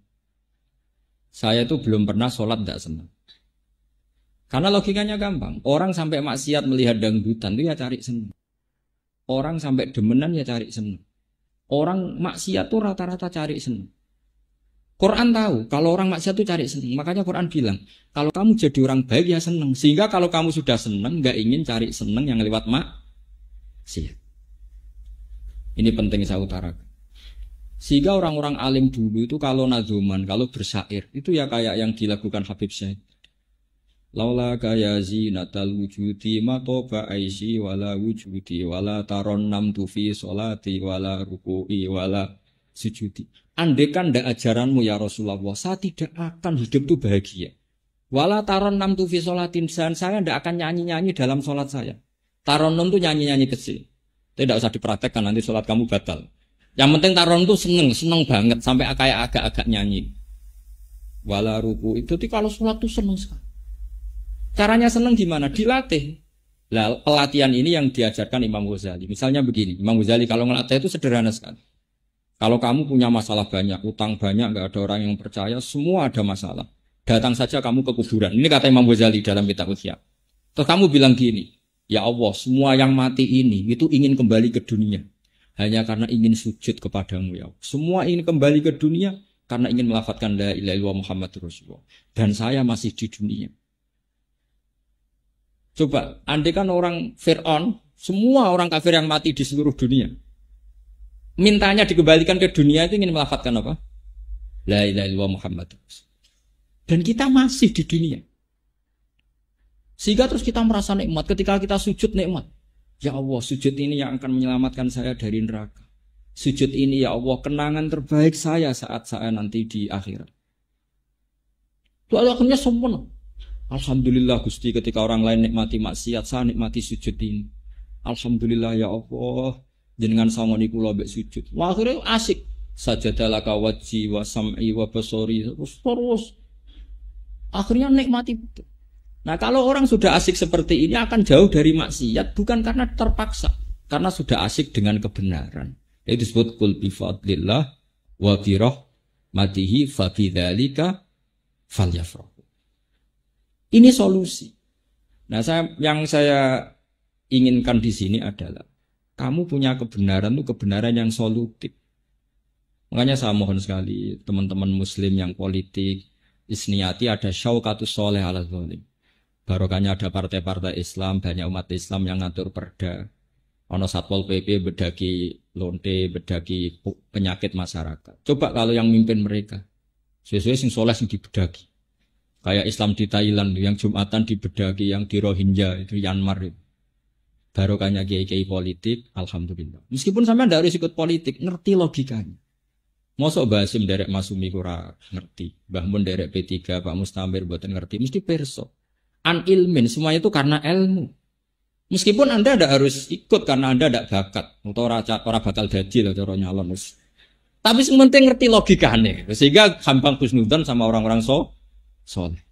Saya itu belum pernah sholat tidak senang. Karena logikanya gampang. Orang sampai maksiat melihat dangdutan itu ya cari senang. Orang sampai demenan ya cari senang. Orang maksiat itu rata-rata cari senang. Quran tahu kalau orang maksiat itu cari senang. Makanya Quran bilang, kalau kamu jadi orang baik ya senang. Sehingga kalau kamu sudah senang, nggak ingin cari senang yang lewat maksiat. Ini penting saya utarakan. Sehingga orang-orang alim dulu itu kalau nazuman, kalau bersyair, itu ya kayak yang dilakukan Habib Syahid. Laula kaya zinatal wujudi matoba aisi wala wujudi wala taron namtu fi sholati wala ruku'i wala sujudi. Andekan ndak ajaranmu ya Rasulullah, saya tidak akan hidup itu bahagia. Wala taron namtu fi sholatin, saya ndak akan nyanyi-nyanyi dalam sholat saya. Taron itu nyanyi-nyanyi kecil. Tidak usah dipraktekkan, nanti sholat kamu batal. Yang penting taron itu seneng banget sampai kayak agak-agak nyanyi. Wala ruku itu kalau sholat itu seneng sekali. Caranya seneng gimana? Dilatih. Lah pelatihan ini yang diajarkan Imam Ghazali. Misalnya begini, Imam Ghazali kalau ngelatih itu sederhana sekali. Kalau kamu punya masalah banyak, utang banyak, nggak ada orang yang percaya, semua ada masalah. Datang saja kamu ke kuburan. Ini kata Imam Ghazali dalam kitab Ihya. Terus kamu bilang gini, ya Allah, semua yang mati ini itu ingin kembali ke dunia. Hanya karena ingin sujud kepadamu ya Allah. Semua ingin kembali ke dunia karena ingin melafadzkan la ilaha illallah Muhammadur Rasulullah. Dan saya masih di dunia. Coba, andai kan orang Fir'aun, semua orang kafir yang mati di seluruh dunia, mintanya dikembalikan ke dunia itu ingin melafadzkan apa? La ilaha illallah Muhammadur Rasulullah. Dan kita masih di dunia. Sehingga terus kita merasa nikmat. Ketika kita sujud nikmat. Ya Allah, sujud ini yang akan menyelamatkan saya dari neraka. Sujud ini ya Allah, kenangan terbaik saya saat saya nanti di akhirat. Itu akhirnya sempurna. Alhamdulillah Gusti, ketika orang lain nikmati maksiat, saya nikmati sujud ini. Alhamdulillah ya Allah, jenengan sangoni kula mbek sujud. Wah, akhirnya asik. Sajadalaka wajhi wa sam'i wa basori. Terus. Akhirnya nikmati betul. Nah kalau orang sudah asik seperti ini akan jauh dari maksiat bukan karena terpaksa, karena sudah asik dengan kebenaran. Itu disebut qul bi fadlillah wa bi rahmatihi fa bidzalika falyafrahu. Ini solusi. Nah yang saya inginkan di sini adalah kamu punya kebenaran itu kebenaran yang solutif. Makanya saya mohon sekali teman-teman muslim yang politik isniyati ada syaukatus sholeh ala zalim. Barokahnya ada partai-partai Islam, banyak umat Islam yang ngatur perda. Ono Satpol PP bedaki lonte, bedaki penyakit masyarakat. Coba kalau yang mimpin mereka, sesuai sing soleh sing dibedaki. Kayak Islam di Thailand yang Jumatan dibedaki, yang di Rohingya itu Myanmar itu. Barokahnya kiai-kiai politik, alhamdulillah. Meskipun sampai ndak harus ikut politik, ngerti logikanya. Mosok Mbah Hasim derek Masumi ora ngerti, Mbah Mun derek P3, Pak Mustamir mboten ngerti, mesti perso. An ilmin, semuanya itu karena ilmu. Meskipun Anda tidak harus ikut karena Anda tidak bakat, atau orang bakal jadi lah cara nyalon. Tapi sementing ngerti logikanya, sehingga gampang husnudzon sama orang-orang soleh.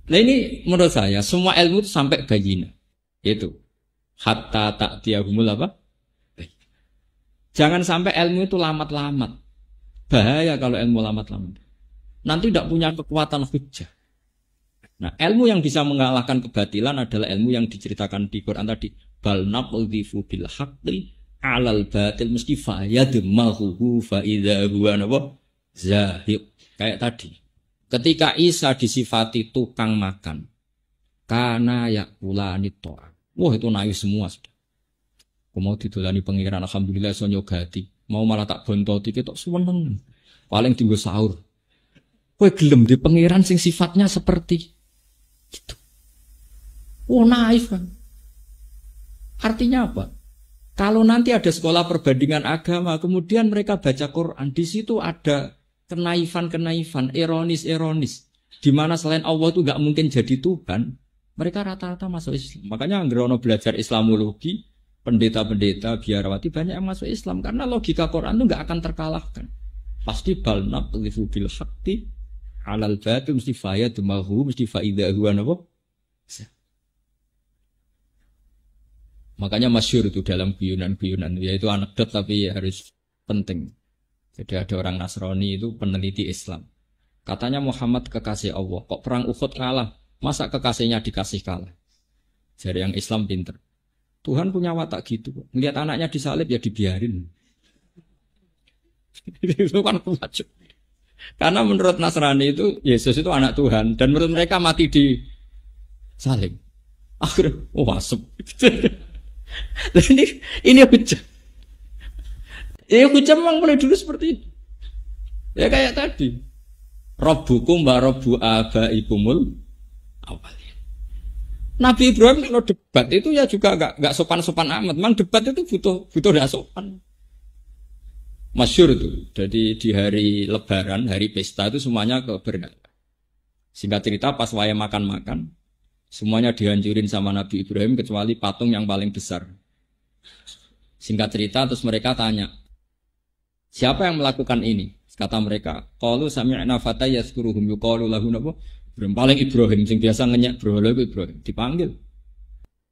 Nah ini menurut saya semua ilmu itu sampai bayina, itu hatta ta'tiyahumul apa? Jangan sampai ilmu itu lamat-lamat. Bahaya kalau ilmu lamat-lamat. Nanti tidak punya kekuatan hujjah. Nah, ilmu yang bisa mengalahkan kebatilan adalah ilmu yang diceritakan di Quran tadi. Bal naqdhifu bil haqqi 'alal batil mesti fayadmahu fa idza huwa zahiq. Kayak tadi. Ketika Isa disifati tukang makan, kana yakulani to'a. Wah, itu nangis semua sudah. Aku mau didolani pengiran, alhamdulillah iso nyogati. Mau malah tak bontoti ketok seneng. Paling tinggal sahur. Kowe gelem di pengiran sing sifatnya seperti itu. Oh naif kan. Artinya apa? Kalau nanti ada sekolah perbandingan agama, kemudian mereka baca Quran, di situ ada kenaifan, ironis, di mana selain Allah itu nggak mungkin jadi Tuhan, mereka rata-rata masuk Islam. Makanya Anggerono belajar Islamologi, pendeta-pendeta, biarawati banyak yang masuk Islam karena logika Quran itu nggak akan terkalahkan. Pasti balnab lifu bil hakti alal batil mesti fayadmahu mesti faidahu apa? Makanya masyhur itu dalam guyonan-guyonan, yaitu anekdot tapi harus penting. Jadi ada orang Nasrani itu peneliti Islam. Katanya Muhammad kekasih Allah, kok perang Uhud kalah? Masa kekasihnya dikasih kalah? Jadi yang Islam pinter. Tuhan punya watak gitu. Ngelihat anaknya disalib ya dibiarin. Itu kan wajib. Karena menurut Nasrani itu Yesus itu anak Tuhan dan menurut mereka mati di salib. Akhirnya wasep. Ini hujah. Ya hujah memang mulai dulu seperti itu. Ya kayak tadi. Rabbukum wa rabbu abaikumul awalin. Nabi Ibrahim kalau debat itu ya juga enggak sopan-sopan amat. Memang debat itu butuh enggak sopan. Masyhur itu. Jadi di hari Lebaran, hari pesta itu semuanya ke berhala. Singkat cerita pas waya makan-makan, semuanya dihancurin sama Nabi Ibrahim kecuali patung yang paling besar. Singkat cerita terus mereka tanya, siapa yang melakukan ini? Kata mereka, qalu sami'na fata yazkuruhum yuqalu lahu napa? Ibrahim paling Ibrahim sing biasa ngenyek berhala Ibrahim dipanggil.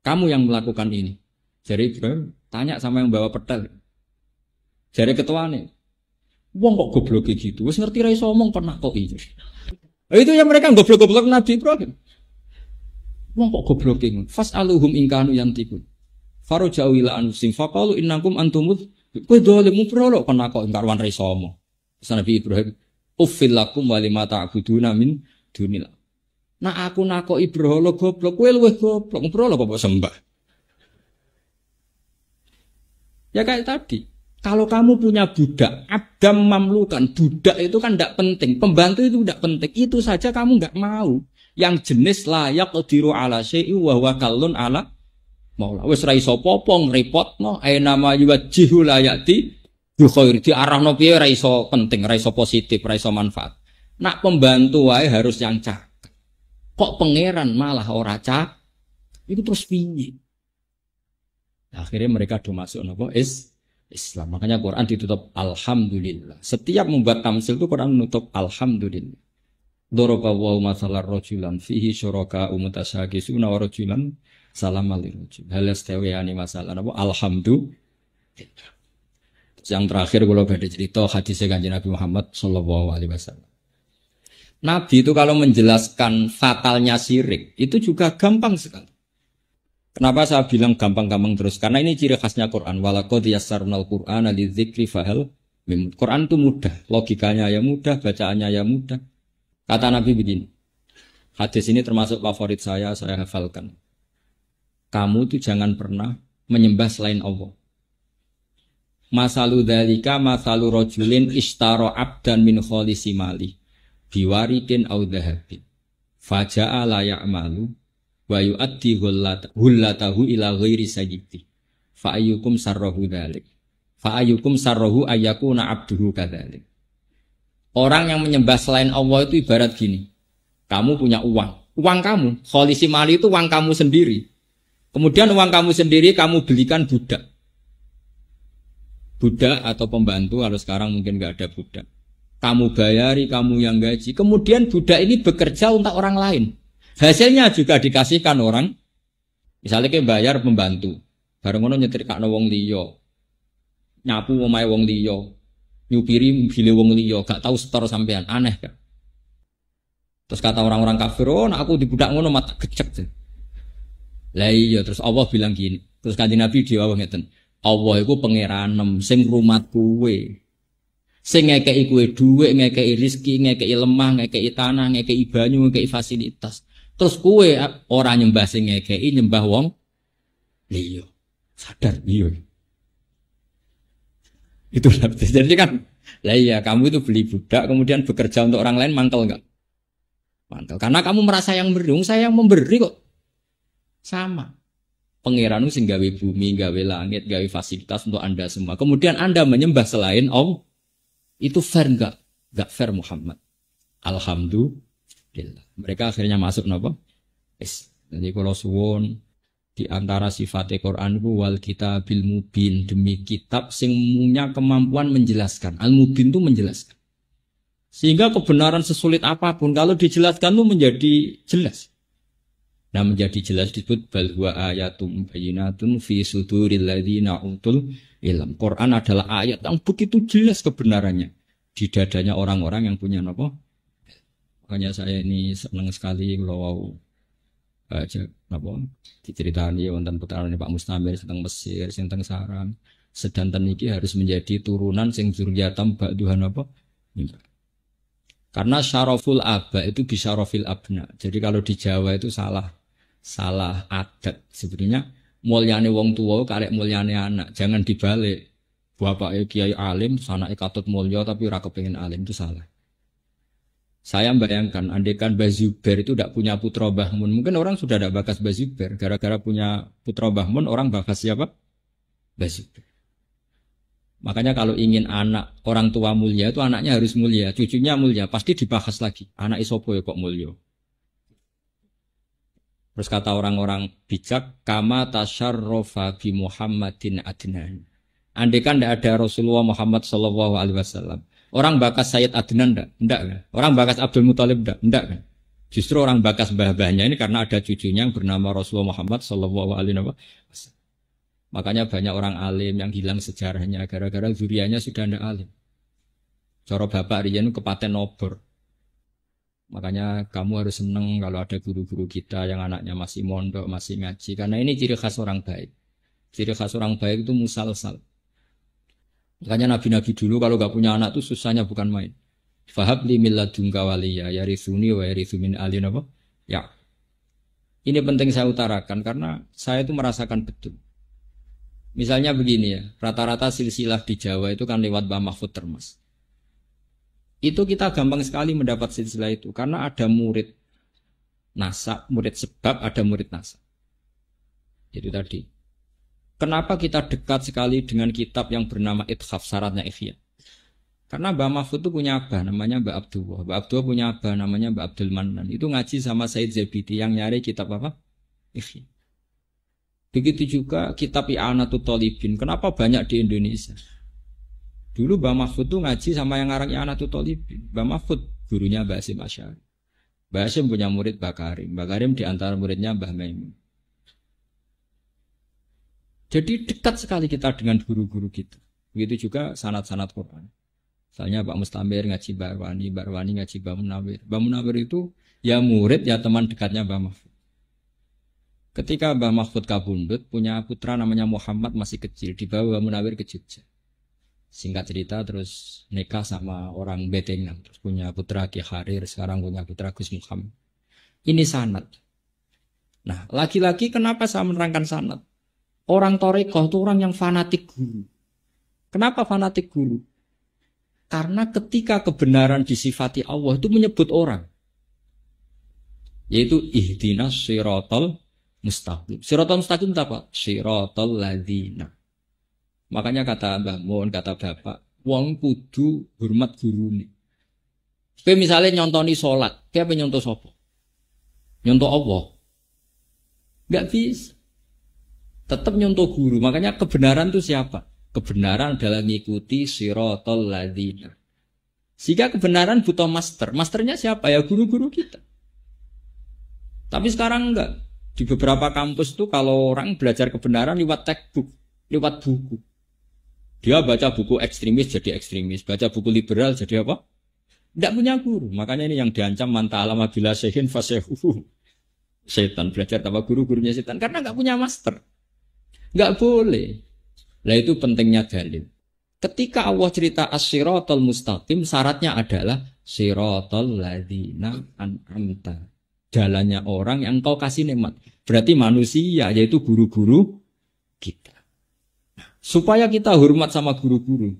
Kamu yang melakukan ini. Jadi Ibrahim tanya sama yang bawa petel. Jadi ketuane, wong kok goblok gitu, wis ngerti ra iso omong kok nakoki. Itu yang mereka goblok-goblok Nabi Ibrahim. Wong kok goblok iki. Fas'aluhum in kanu yantikun. Faraja'u ila anfusihim faqalu innakum antumud kowe dolim mbrolo kok nakoki karwan ra iso omong. Terus Nabi Ibrahim, uffil lakum wa lima ta'buduna min dunillah. Nah aku nakoki berhala goblok, kowe luwih goblok, berhala kok sembah. Ya kayak tadi. Kalau kamu punya budak, abdam mamlukan, budak itu kan tidak penting, pembantu itu tidak penting, itu saja kamu nggak mau. Yang jenis layak diru ala syai'i wa huwa kallun ala maula. Wis ra iso popong repotno, aina ma yuwajjihu layati bi khair di arahno piye ra iso penting, ra iso positif, ra iso manfaat. Nak pembantu wae harus yang cakep. Kok pangeran malah ora cakep? Itu terus piye? Akhirnya mereka do masuk napa Islam. Makanya Quran ditutup alhamdulillah. Setiap membuat tamsil itu Quran menutup alhamdulillah. Daraballahu mathalan rajulan fihi syuraka mutasyagisuna wa rajulan salamal lirajul. Hal yastawiyani masalan apa alhamdulillah. Yang terakhir kalau ada cerita hadis Kanjeng Nabi Muhammad sallallahu alaihi wasallam. Nabi itu kalau menjelaskan fatalnya syirik itu juga gampang sekali. Kenapa saya bilang gampang-gampang terus? Karena ini ciri khasnya Quran. Walaqad yassarnal Qur'ana lidzikri fahal mim. Quran itu mudah, logikanya ya mudah, bacaannya ya mudah. Kata Nabi begini. Hadis ini termasuk favorit saya hafalkan. Kamu itu jangan pernah menyembah selain Allah. Masalu dzalika masalu rajulin ishtara abdan min khalisi mali biwaridin aw dhahabin. Faja'a la ya'malu wa yu'addi hullatahu ila ghairi sayyidi fa ayyukum sarrahu dzalik fa ayyukum sarrahu ayyakuna abduhu kadzalik. Orang yang menyembah selain Allah itu ibarat gini, kamu punya uang kamu, kholisi mali itu uang kamu sendiri, kemudian uang kamu sendiri kamu belikan budak atau pembantu, kalau sekarang mungkin nggak ada budak, kamu bayari, kamu yang gaji, kemudian budak ini bekerja untuk orang lain. Hasilnya juga dikasihkan orang. Misalnya kayak bayar pembantu, bareng ngono nyetrikakno wong liya. Nyapu omahe wong liya. Nyupiri mobil wong liya, gak tahu setor sampean, aneh kan. Terus kata orang-orang kafir, "Oh, nek aku dibudak ngono mata gecek." Lah iya, terus Allah bilang gini. Terus Kanjeng Nabi dawuh ngeten. Allah iku pangeranem sing rumat kowe. Sing ngekeki kowe dhuwit, ngekeki rezeki, ngekeki lemah, ngekeki tanah, ngekeki banyu, ngekeki fasilitas. Terus kue orang nyembah sing ngekeki, nyembah wong liya. Sadar iya. Itu jadi kan. Lah iya, kamu itu beli budak kemudian bekerja untuk orang lain, mantel enggak? Mantel. Karena kamu merasa yang beri, saya yang memberi kok. Sama. Pangeranmu sing gawe bumi, gawe langit, gawe fasilitas untuk Anda semua. Kemudian Anda menyembah selain Allah. Itu fair enggak? Enggak fair Muhammad. Alhamdulillah. Mereka akhirnya masuk napa? Jadi kalau suwon di antara sifat Quran itu wal kitabil mubin, demi kitab sing punya kemampuan menjelaskan. Al mubin itu menjelaskan. Sehingga kebenaran sesulit apapun kalau dijelaskan itu menjadi jelas. Nah menjadi jelas disebut bal huwa ayatum bayyinatun fi suduril ladzina utul ilm. Quran adalah ayat yang begitu jelas kebenarannya di dadanya orang-orang yang punya apa? Makanya saya ini senang sekali kalau apa diceritani wonten putrane Pak Mustamir tentang Mesir, tentang Saran. Sedanten iki harus menjadi turunan sing zuriyatam ba'duhan apa? Karena syaraful aba itu bisyarafil abna. Jadi kalau di Jawa itu salah adat. Sebenarnya mulyane wong tua karek mulyane anak. Jangan dibalik. Bapaknya kiai alim, anaknya katut mulya tapi ora kepengin alim, itu salah. Saya bayangkan, andaikan Mbah Zubair itu tidak punya putra Mbah Mun, mungkin orang sudah tidak bakas Mbah Zubair. Gara-gara punya putra Mbah Mun, orang bakas siapa? Mbah Zubair. Makanya kalau ingin anak orang tua mulia itu anaknya harus mulia, cucunya mulia, pasti dibahas lagi. Anak isopo ya kok mulia. Terus kata orang-orang bijak, kama tasyarrofa bi Muhammadin Adnan. Andaikan tidak ada Rasulullah Muhammad sallallahu alaihi wasallam, orang bakas Sayyid Adnan enggak kan? Orang bakas Abdul Muthalib enggak kan? Justru orang bakas mbah-mbahnya ini karena ada cucunya yang bernama Rasulullah Muhammad sallallahu alaihi wasallam. Makanya banyak orang alim yang hilang sejarahnya gara-gara zuriyahnya sudah tidak alim. Cara bapak riyen kepaten obor. Makanya kamu harus senang kalau ada guru-guru kita yang anaknya masih mondok, masih ngaji. Karena ini ciri khas orang baik. Ciri khas orang baik itu musalsal. Makanya nabi-nabi dulu kalau gak punya anak tuh susahnya bukan main. Fahab li min ladunka waliya yarithuni wa yarithu min ali apa? Ya. Ini penting saya utarakan karena saya itu merasakan betul. Misalnya begini ya, rata-rata silsilah di Jawa itu kan lewat Mbah Mahfud Termas. Itu kita gampang sekali mendapat silsilah itu karena ada murid nasab, murid sebab, ada murid nasab. Itu tadi. Kenapa kita dekat sekali dengan kitab yang bernama Ithaf, syaratnya Ikhya? Karena Mbah Mahfud itu punya abah namanya Mbah Abdullah. Mbah Abdullah punya abah namanya Mbah Abdul Manan. Itu ngaji sama Said Zabidi yang nyari kitab apa? Ikhya. Begitu juga kitab I'anatul Thalibin. Kenapa banyak di Indonesia? Dulu Mbah Mahfud tuh ngaji sama yang ngarang I'anatul Thalibin. Mbah Mahfud gurunya Mbah Hasyim Asy'ari. Mbah Hasyim punya murid Mbah Karim. Mbah Karim di antara muridnya Mbah Maimun. Jadi dekat sekali kita dengan guru-guru kita. Begitu juga sanad-sanad Quran. Misalnya Pak Mustamir ngaji Mbah Arwani, Mbah Arwani ngaji Mbah Munawir. Mbah Munawir itu ya murid ya teman dekatnya Mbah Mahfud. Ketika Mbah Mahfud kabundut, punya putra namanya Muhammad masih kecil, dibawa Mbah Munawir ke Jogja. Singkat cerita terus nikah sama orang Betengan, terus punya putra Ki Harir, sekarang punya putra Gus Muhammad. Ini sanad. Nah, lagi-lagi kenapa saya menerangkan sanad? Orang Torekoh itu orang yang fanatik guru. Kenapa fanatik guru? Karena ketika kebenaran disifati Allah itu menyebut orang. Yaitu ihdinas siratal mustaqim. Siratal mustaqim itu apa? Siratal ladzina. Makanya kata Mbah Mun, kata Bapak, wong kudu hormat gurune. Kowe misale nyontoni salat, kowe apa nyonto sapa? Nyonto Allah. Enggak bisa. Tetap nyonto guru. Makanya kebenaran itu siapa? Kebenaran adalah mengikuti siratal ladzina. Sehingga kebenaran butuh master. Masternya siapa? Ya guru-guru kita. Tapi sekarang enggak. Di beberapa kampus itu kalau orang belajar kebenaran lewat textbook, lewat buku. Dia baca buku ekstremis jadi ekstremis, baca buku liberal jadi apa? Tidak punya guru. Makanya ini yang diancam manta'alama bila syekhin fasehuhu. Setan belajar tanpa guru-gurunya setan karena nggak punya master. Nggak boleh. Nah itu pentingnya dalil. Ketika Allah cerita as-siratal mustaqim, syaratnya adalah siratal ladzina an'amta. Jalannya orang yang kau kasih nikmat. Berarti manusia, yaitu guru-guru kita. Supaya kita hormat sama guru-guru.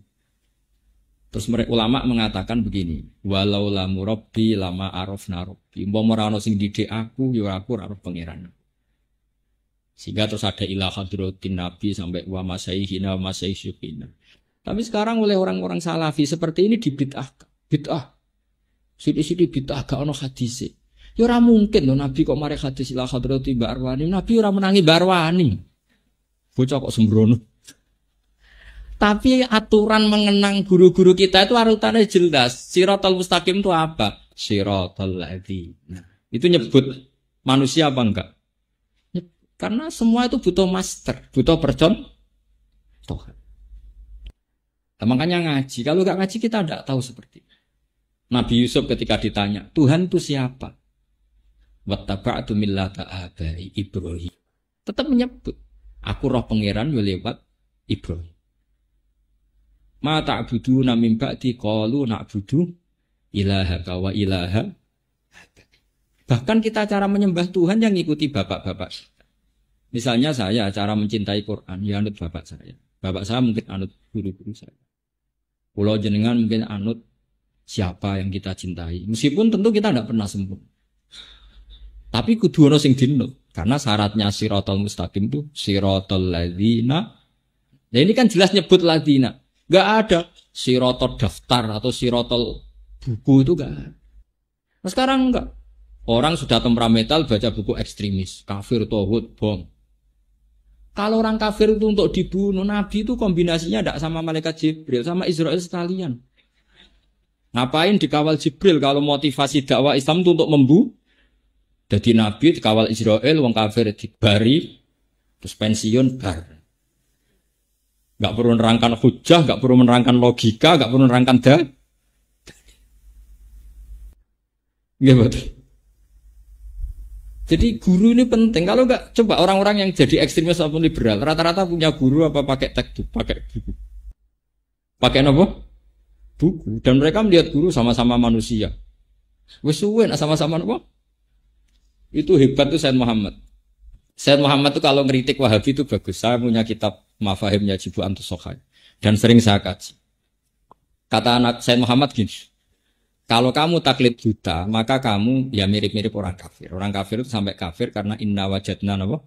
Terus mereka ulama mengatakan begini, walau lamu rabbi lama arafna rabbi. Umpama ora ono sing didik aku, ya aku ora arep pangeran. Sehingga terus ada ilah hadratin nabi sampai wa masaihina wa masaisyukina. Tapi sekarang oleh orang-orang salafi seperti ini dibid'ahkan. Bid'ah. Sidi-sidi bid'ah gak ono hadise. Ya ora mungkin lho nabi kok mari hadis ilah hadratin Mbak Arwani. Nabi ora menangi Mbak Arwani. Bocah kok sembrono. Tapi aturan mengenang guru-guru kita itu arutannya jelas. Siratal mustaqim itu apa? Siratal ladzina. Itu nyebut manusia apa enggak? Karena semua itu butuh master, butuh percontohan. Nah, makanya ngaji. Kalau nggak ngaji kita tidak tahu seperti itu. Nabi Yusuf ketika ditanya, Tuhan itu siapa? Wattaba'tu millata abai Ibrahim. Tetap menyebut, aku roh pangeran lewat Ibrahim. Ma ta'buduna min ba'di qalu na'budu ilahaka wa ilaha. Bahkan kita cara menyembah Tuhan yang ngikuti bapak-bapak. Misalnya saya cara mencintai Quran, ya anut bapak saya. Bapak saya mungkin anut guru-guru saya. Pulau jenengan mungkin anut siapa yang kita cintai. Meskipun tentu kita tidak pernah sempurna. Tapi kudu ono sing dinut. Karena syaratnya siratal mustaqim itu siratal ladzina. Nah ini kan jelas nyebut ladzina. Gak ada siratal daftar atau siratal buku itu gak ada. Nah sekarang enggak. Orang sudah temperamental baca buku ekstremis, kafir, tauhid, bom. Kalau orang kafir itu untuk dibunuh, Nabi itu kombinasinya tidak sama malaikat Jibril, sama Israel sekalian. Ngapain dikawal Jibril kalau motivasi dakwah Islam itu untuk membunuh? Jadi Nabi dikawal Israel, wong kafir dibari, terus pensiun bar. Gak perlu menerangkan hujah, gak perlu menerangkan logika, gak perlu menerangkan betul. Jadi guru ini penting. Kalau enggak, coba orang-orang yang jadi ekstremis ataupun liberal, rata-rata punya guru apa pakai teks, pakai buku. Pakai apa? Buku. Dan mereka melihat guru sama-sama manusia. Wes suwe sama-sama apa? Itu hebat tuh Sayyid Muhammad. Sayyid Muhammad tuh kalau ngeritik Wahabi itu bagus. Saya punya kitab Mafahim Yajibu Antus Sokhai. Dan sering saya kaji. Kata anak Sayyid Muhammad gini. Kalau kamu taklid buta, maka kamu ya mirip-mirip orang kafir. Orang kafir itu sampai kafir karena inna wajadna apa?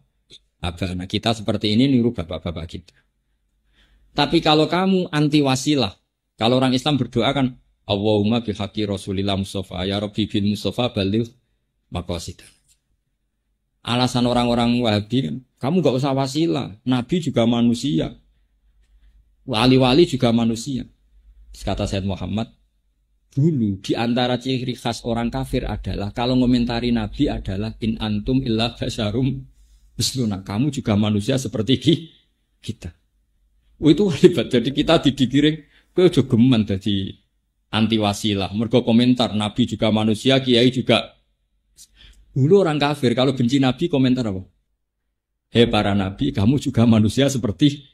Abana. Kita seperti ini niru bapak-bapak kita. Tapi kalau kamu anti wasilah, kalau orang Islam berdoa kan Allahumma bihaqi Rasulillah Mustafa ya Rabbi bin Mustafa balil maqasid. Alasan orang-orang Wahabi kan, kamu gak usah wasilah, Nabi juga manusia. Wali-wali juga manusia. Kata Sayyid Muhammad, dulu di antara ciri khas orang kafir adalah kalau ngomentari Nabi adalah in antum illa basyarum misluna. Kamu juga manusia seperti kita. Oh itu hebat. Jadi kita didikiring kowe aja geman dadi anti wasilah. Mergo komentar Nabi juga manusia, kiai juga. Dulu orang kafir kalau benci Nabi komentar apa? Hei para nabi, kamu juga manusia seperti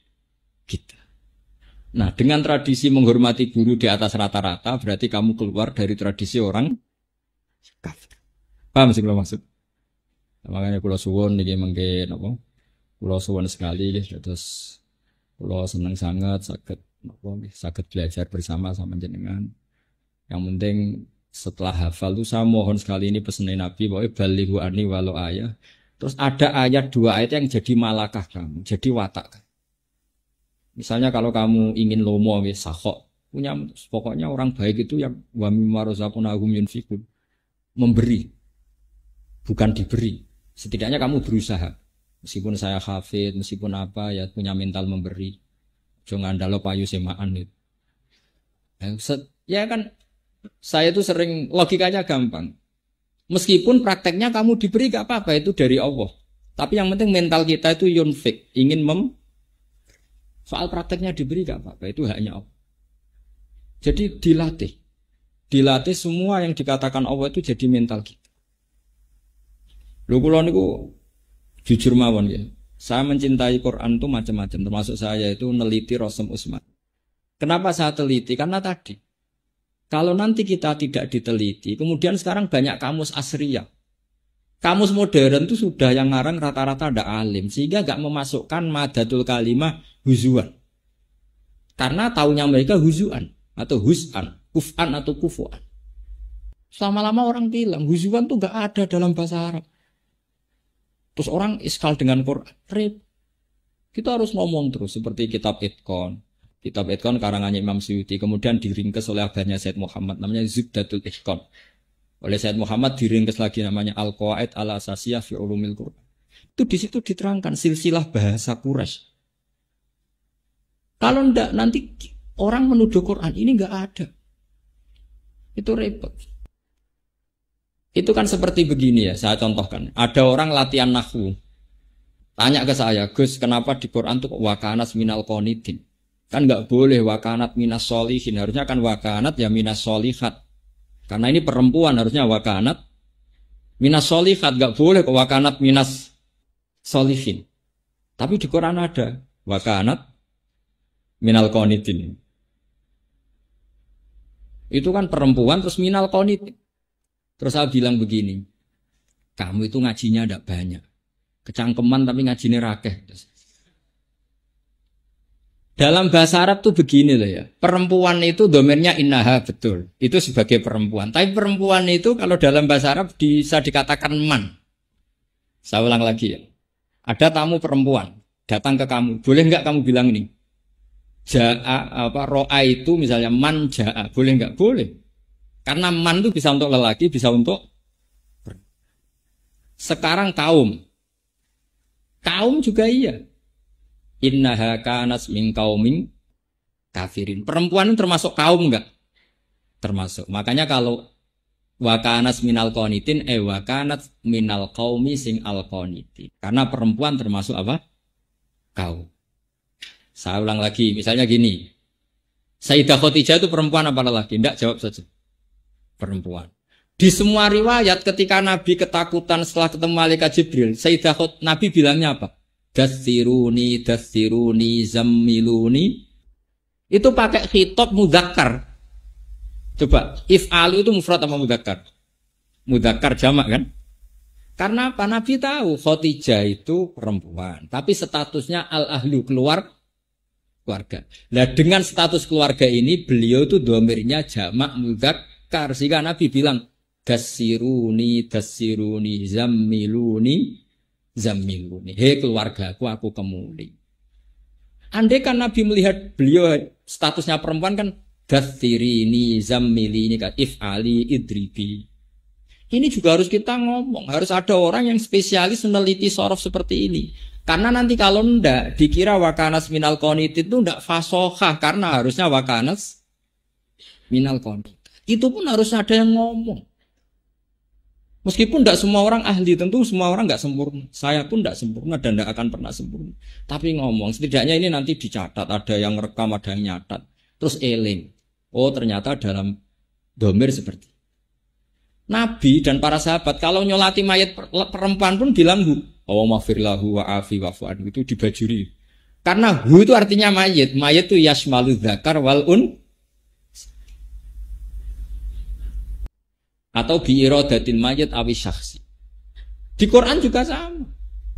kita. Nah, dengan tradisi menghormati guru di atas rata-rata, berarti kamu keluar dari tradisi orang kafir. Paham sih kalau maksud? Nah, makanya pulau suwon nih mungkin apa? Pulau suwon sekali, terus pulau senang sangat, sakit belajar bersama sama jenengan. Yang penting setelah hafal tuh saya mohon sekali ini pesanin Nabi bahwa balighu ani walau ayat. Terus ada ayat 2 ayat yang jadi malakah kamu, jadi watak. Misalnya kalau kamu ingin lomo sakok, punya pokoknya orang baik itu yang wa mimma razaqnahum yunfiqun. Memberi, bukan diberi. Setidaknya kamu berusaha. Meskipun saya hafid, meskipun apa ya punya mental memberi. Jangan ngandalo payu semaan itu. Ya kan saya itu sering logikanya gampang. Meskipun prakteknya kamu diberi gak apa-apa itu dari Allah. Tapi yang penting mental kita itu yunfik, ingin soal prakteknya diberi gak apa-apa, itu haknya Allah. Jadi dilatih semua yang dikatakan Allah itu jadi mental kita. Lho kula niku jujur mawon ya. Saya mencintai Quran itu macam-macam, termasuk saya itu neliti Rasul Utsman. Kenapa saya teliti? Karena tadi kalau nanti kita tidak diteliti, kemudian sekarang banyak kamus asriyah. Kamus modern itu sudah yang ngarang rata-rata ada alim, sehingga gak memasukkan madatul kalimah huzuan. Karena taunya mereka huzuan atau huz'an, kuf'an atau kufu'an. Lama-lama orang bilang huzuan itu gak ada dalam bahasa Arab. Terus orang iskal dengan Quran. Kita harus ngomong terus seperti kitab Itqan. Kitab Itqan karangannya Imam Suyuti, kemudian diringkes oleh abahnya Said Muhammad, namanya Zubdatul Itqan. Oleh Said Muhammad diringkes lagi namanya Al-Qawaid Al-Asasiyah fi Ulumil Quran. Itu di situ diterangkan silsilah bahasa Quraisy. Kalau ndak nanti orang menuduh Quran ini nggak ada. Itu repot. Itu kan seperti begini ya, saya contohkan. Ada orang latihan nahwu. Tanya ke saya, Gus, kenapa di Quran tuh wakanat minal qonitin? Kan nggak boleh wakanat minas solihin, harusnya kan wakanat ya minas solihat. Karena ini perempuan harusnya wakanat minas solihat, nggak boleh kok wakanat minas solihin. Tapi di Quran ada wakanat minal qonitin. Itu kan perempuan terus minal qonitin. Terus saya bilang begini, kamu itu ngajinya tidak banyak. Kecangkeman tapi ngajinya rakeh. Dalam bahasa Arab tuh begini loh ya. Perempuan itu domainnya innaha, betul. Itu sebagai perempuan. Tapi perempuan itu kalau dalam bahasa Arab bisa dikatakan man. Saya ulang lagi ya. Ada tamu perempuan datang ke kamu. Boleh nggak kamu bilang ini? Ja'a apa ro'a itu misalnya man ja'a. Boleh nggak? Boleh. Karena man itu bisa untuk lelaki, bisa untuk sekarang kaum. Kaum juga iya. Innaha kanas min qaumin kafirin. Perempuan itu termasuk kaum enggak? Termasuk. Makanya kalau wakanas minal qonitin wakanat minal qaumi sing al qonitin. Karena perempuan termasuk apa? Kaum. Saya ulang lagi, misalnya gini. Sayyidah Khadijah itu perempuan apa lelaki? Enggak, jawab saja. Perempuan. Di semua riwayat ketika Nabi ketakutan setelah ketemu malaikat Jibril, Sayyidah Nabi bilangnya apa? Dathiruni, zammiluni. Itu pakai khitab mudzakkar. Coba, if'alu itu mufrad apa mudzakkar? Mudzakkar jamak kan? Karena apa? Nabi tahu Khadijah itu perempuan, tapi statusnya al-ahlu keluarga. Nah, dengan status keluarga ini beliau itu dhamirnya jamak mudzakkar. Sehingga Nabi bilang Dassiruni, zammiluni. Hei keluargaku, aku kemuli. Andai kan Nabi melihat beliau statusnya perempuan kan dassirini, zammilini, if'ali, idribi. Ini juga harus kita ngomong. Harus ada orang yang spesialis meneliti sorof seperti ini. Karena nanti kalau ndak dikira wakanas minal qonitin itu ndak fasohah. Karena harusnya wakanas minal qonitin. Itu pun harus ada yang ngomong. Meskipun tidak semua orang ahli, tentu semua orang nggak sempurna. Saya pun tidak sempurna dan tidak akan pernah sempurna. Tapi ngomong, setidaknya ini nanti dicatat. Ada yang rekam, ada yang nyatat. Terus eling. Oh ternyata dalam domir seperti Nabi dan para sahabat kalau nyolati mayat perempuan pun bilang hu. Oh mafirlahu wa afi wa fu'an. Itu dibajuri. Karena hu itu artinya mayat. Mayat itu yashmalu dzakar wal atau biiradatin mayat awi syakhsi. Di Quran juga sama.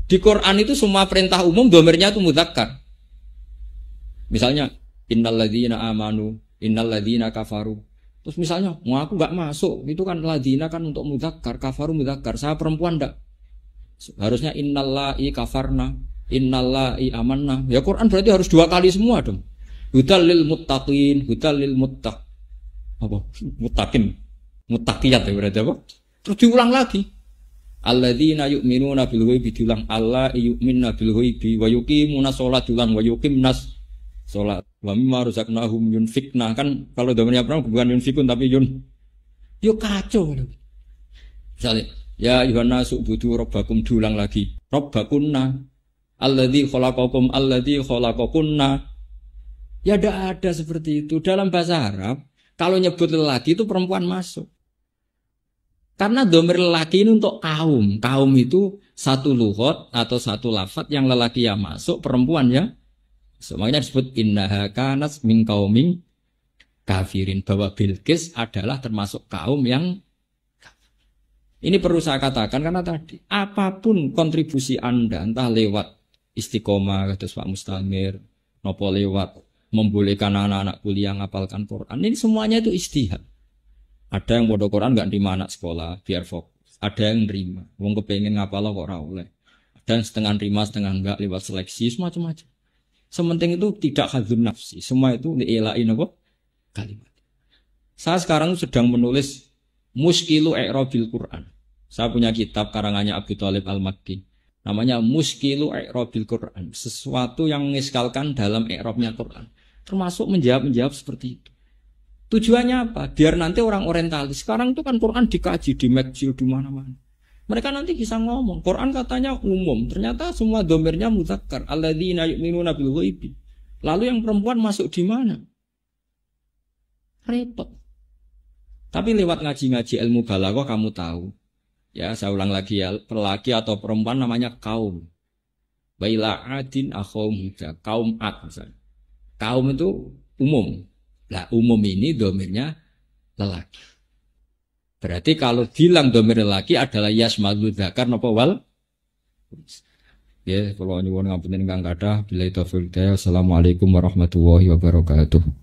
Di Quran itu semua perintah umum domirnya itu mudzakkar. Misalnya innalladzina amanu, innalladzina kafaru. Terus misalnya, mau aku enggak masuk, itu kan ladzina kan untuk mudzakkar, kafaru mudzakkar. Saya perempuan enggak. Harusnya innallahi kafarna, innallahi amanna. Ya Quran berarti harus dua kali semua dong. Hudal lil muttaqin, hudal lil muttaq. Apa? Muttaqin. Muttaqiyat ya berarti apa? Terus diulang lagi. Alladzina yu'minuna bil ghaibi diulang Allah yu'minuna bil ghaibi wa yuqimuna shalat diulang wa yuqimnas shalat wa mimma razaqnahum yunfikna. Kan kalau domennya perang bukan yunfikun tapi yo kacau. Misalnya ya ayyuhan nasu ubudu rabbakum diulang lagi. Rabbakunna alladzi khalaqakunna. Ya tidak ada seperti itu dalam bahasa Arab. Kalau nyebut lelaki itu perempuan masuk. Karena domir lelaki ini untuk kaum. Kaum itu satu lughot atau satu lafaz yang lelaki yang masuk, perempuan ya. Makanya disebut innaha kanas min qaumin kafirin. Bahwa Bilqis adalah termasuk kaum yang ini perlu saya katakan karena tadi apapun kontribusi Anda entah lewat istiqomah kata Pak Mustamir, nopo lewat membolehkan anak-anak kuliah ngapalkan Quran. Ini semuanya itu ijtihad. Ada yang bodoh Quran nggak terima anak sekolah biar fokus. Ada yang nerima. Wong kepengen ngapal kok ora oleh. Ada yang setengah nerima, setengah enggak lewat seleksi semacam-macam. Sementing itu tidak hadzun nafsi. Semua itu dielain apa? Kalimat. Saya sekarang sedang menulis Muskilu I'rabil Quran. Saya punya kitab karangannya Abu Thalib Al-Makki. Namanya Muskilu I'rabil Quran. Sesuatu yang mengiskalkan dalam i'rabnya Quran. Termasuk menjawab seperti itu. Tujuannya apa? Biar nanti orang orientalis. Sekarang itu kan Quran dikaji di McGill di mana-mana. Mereka nanti bisa ngomong. Quran katanya umum, ternyata semua domirnya mudzakkar. Alladzina yu'minuna bil ghaibi. Lalu yang perempuan masuk di mana? Repot. Tapi lewat ngaji-ngaji ilmu balaghah kamu tahu. Ya, saya ulang lagi ya, lelaki atau perempuan namanya kaum. Waila adin akhum huda, kaum ad misalnya. Kaum itu umum. Nah, umum ini domirnya lelaki. Berarti kalau bilang domir lelaki adalah yasmadul dzakar napa wal. Ya, kalau nyuwun ngapunten ingkang kathah, billahi taufiq. Assalamualaikum warahmatullahi wabarakatuh.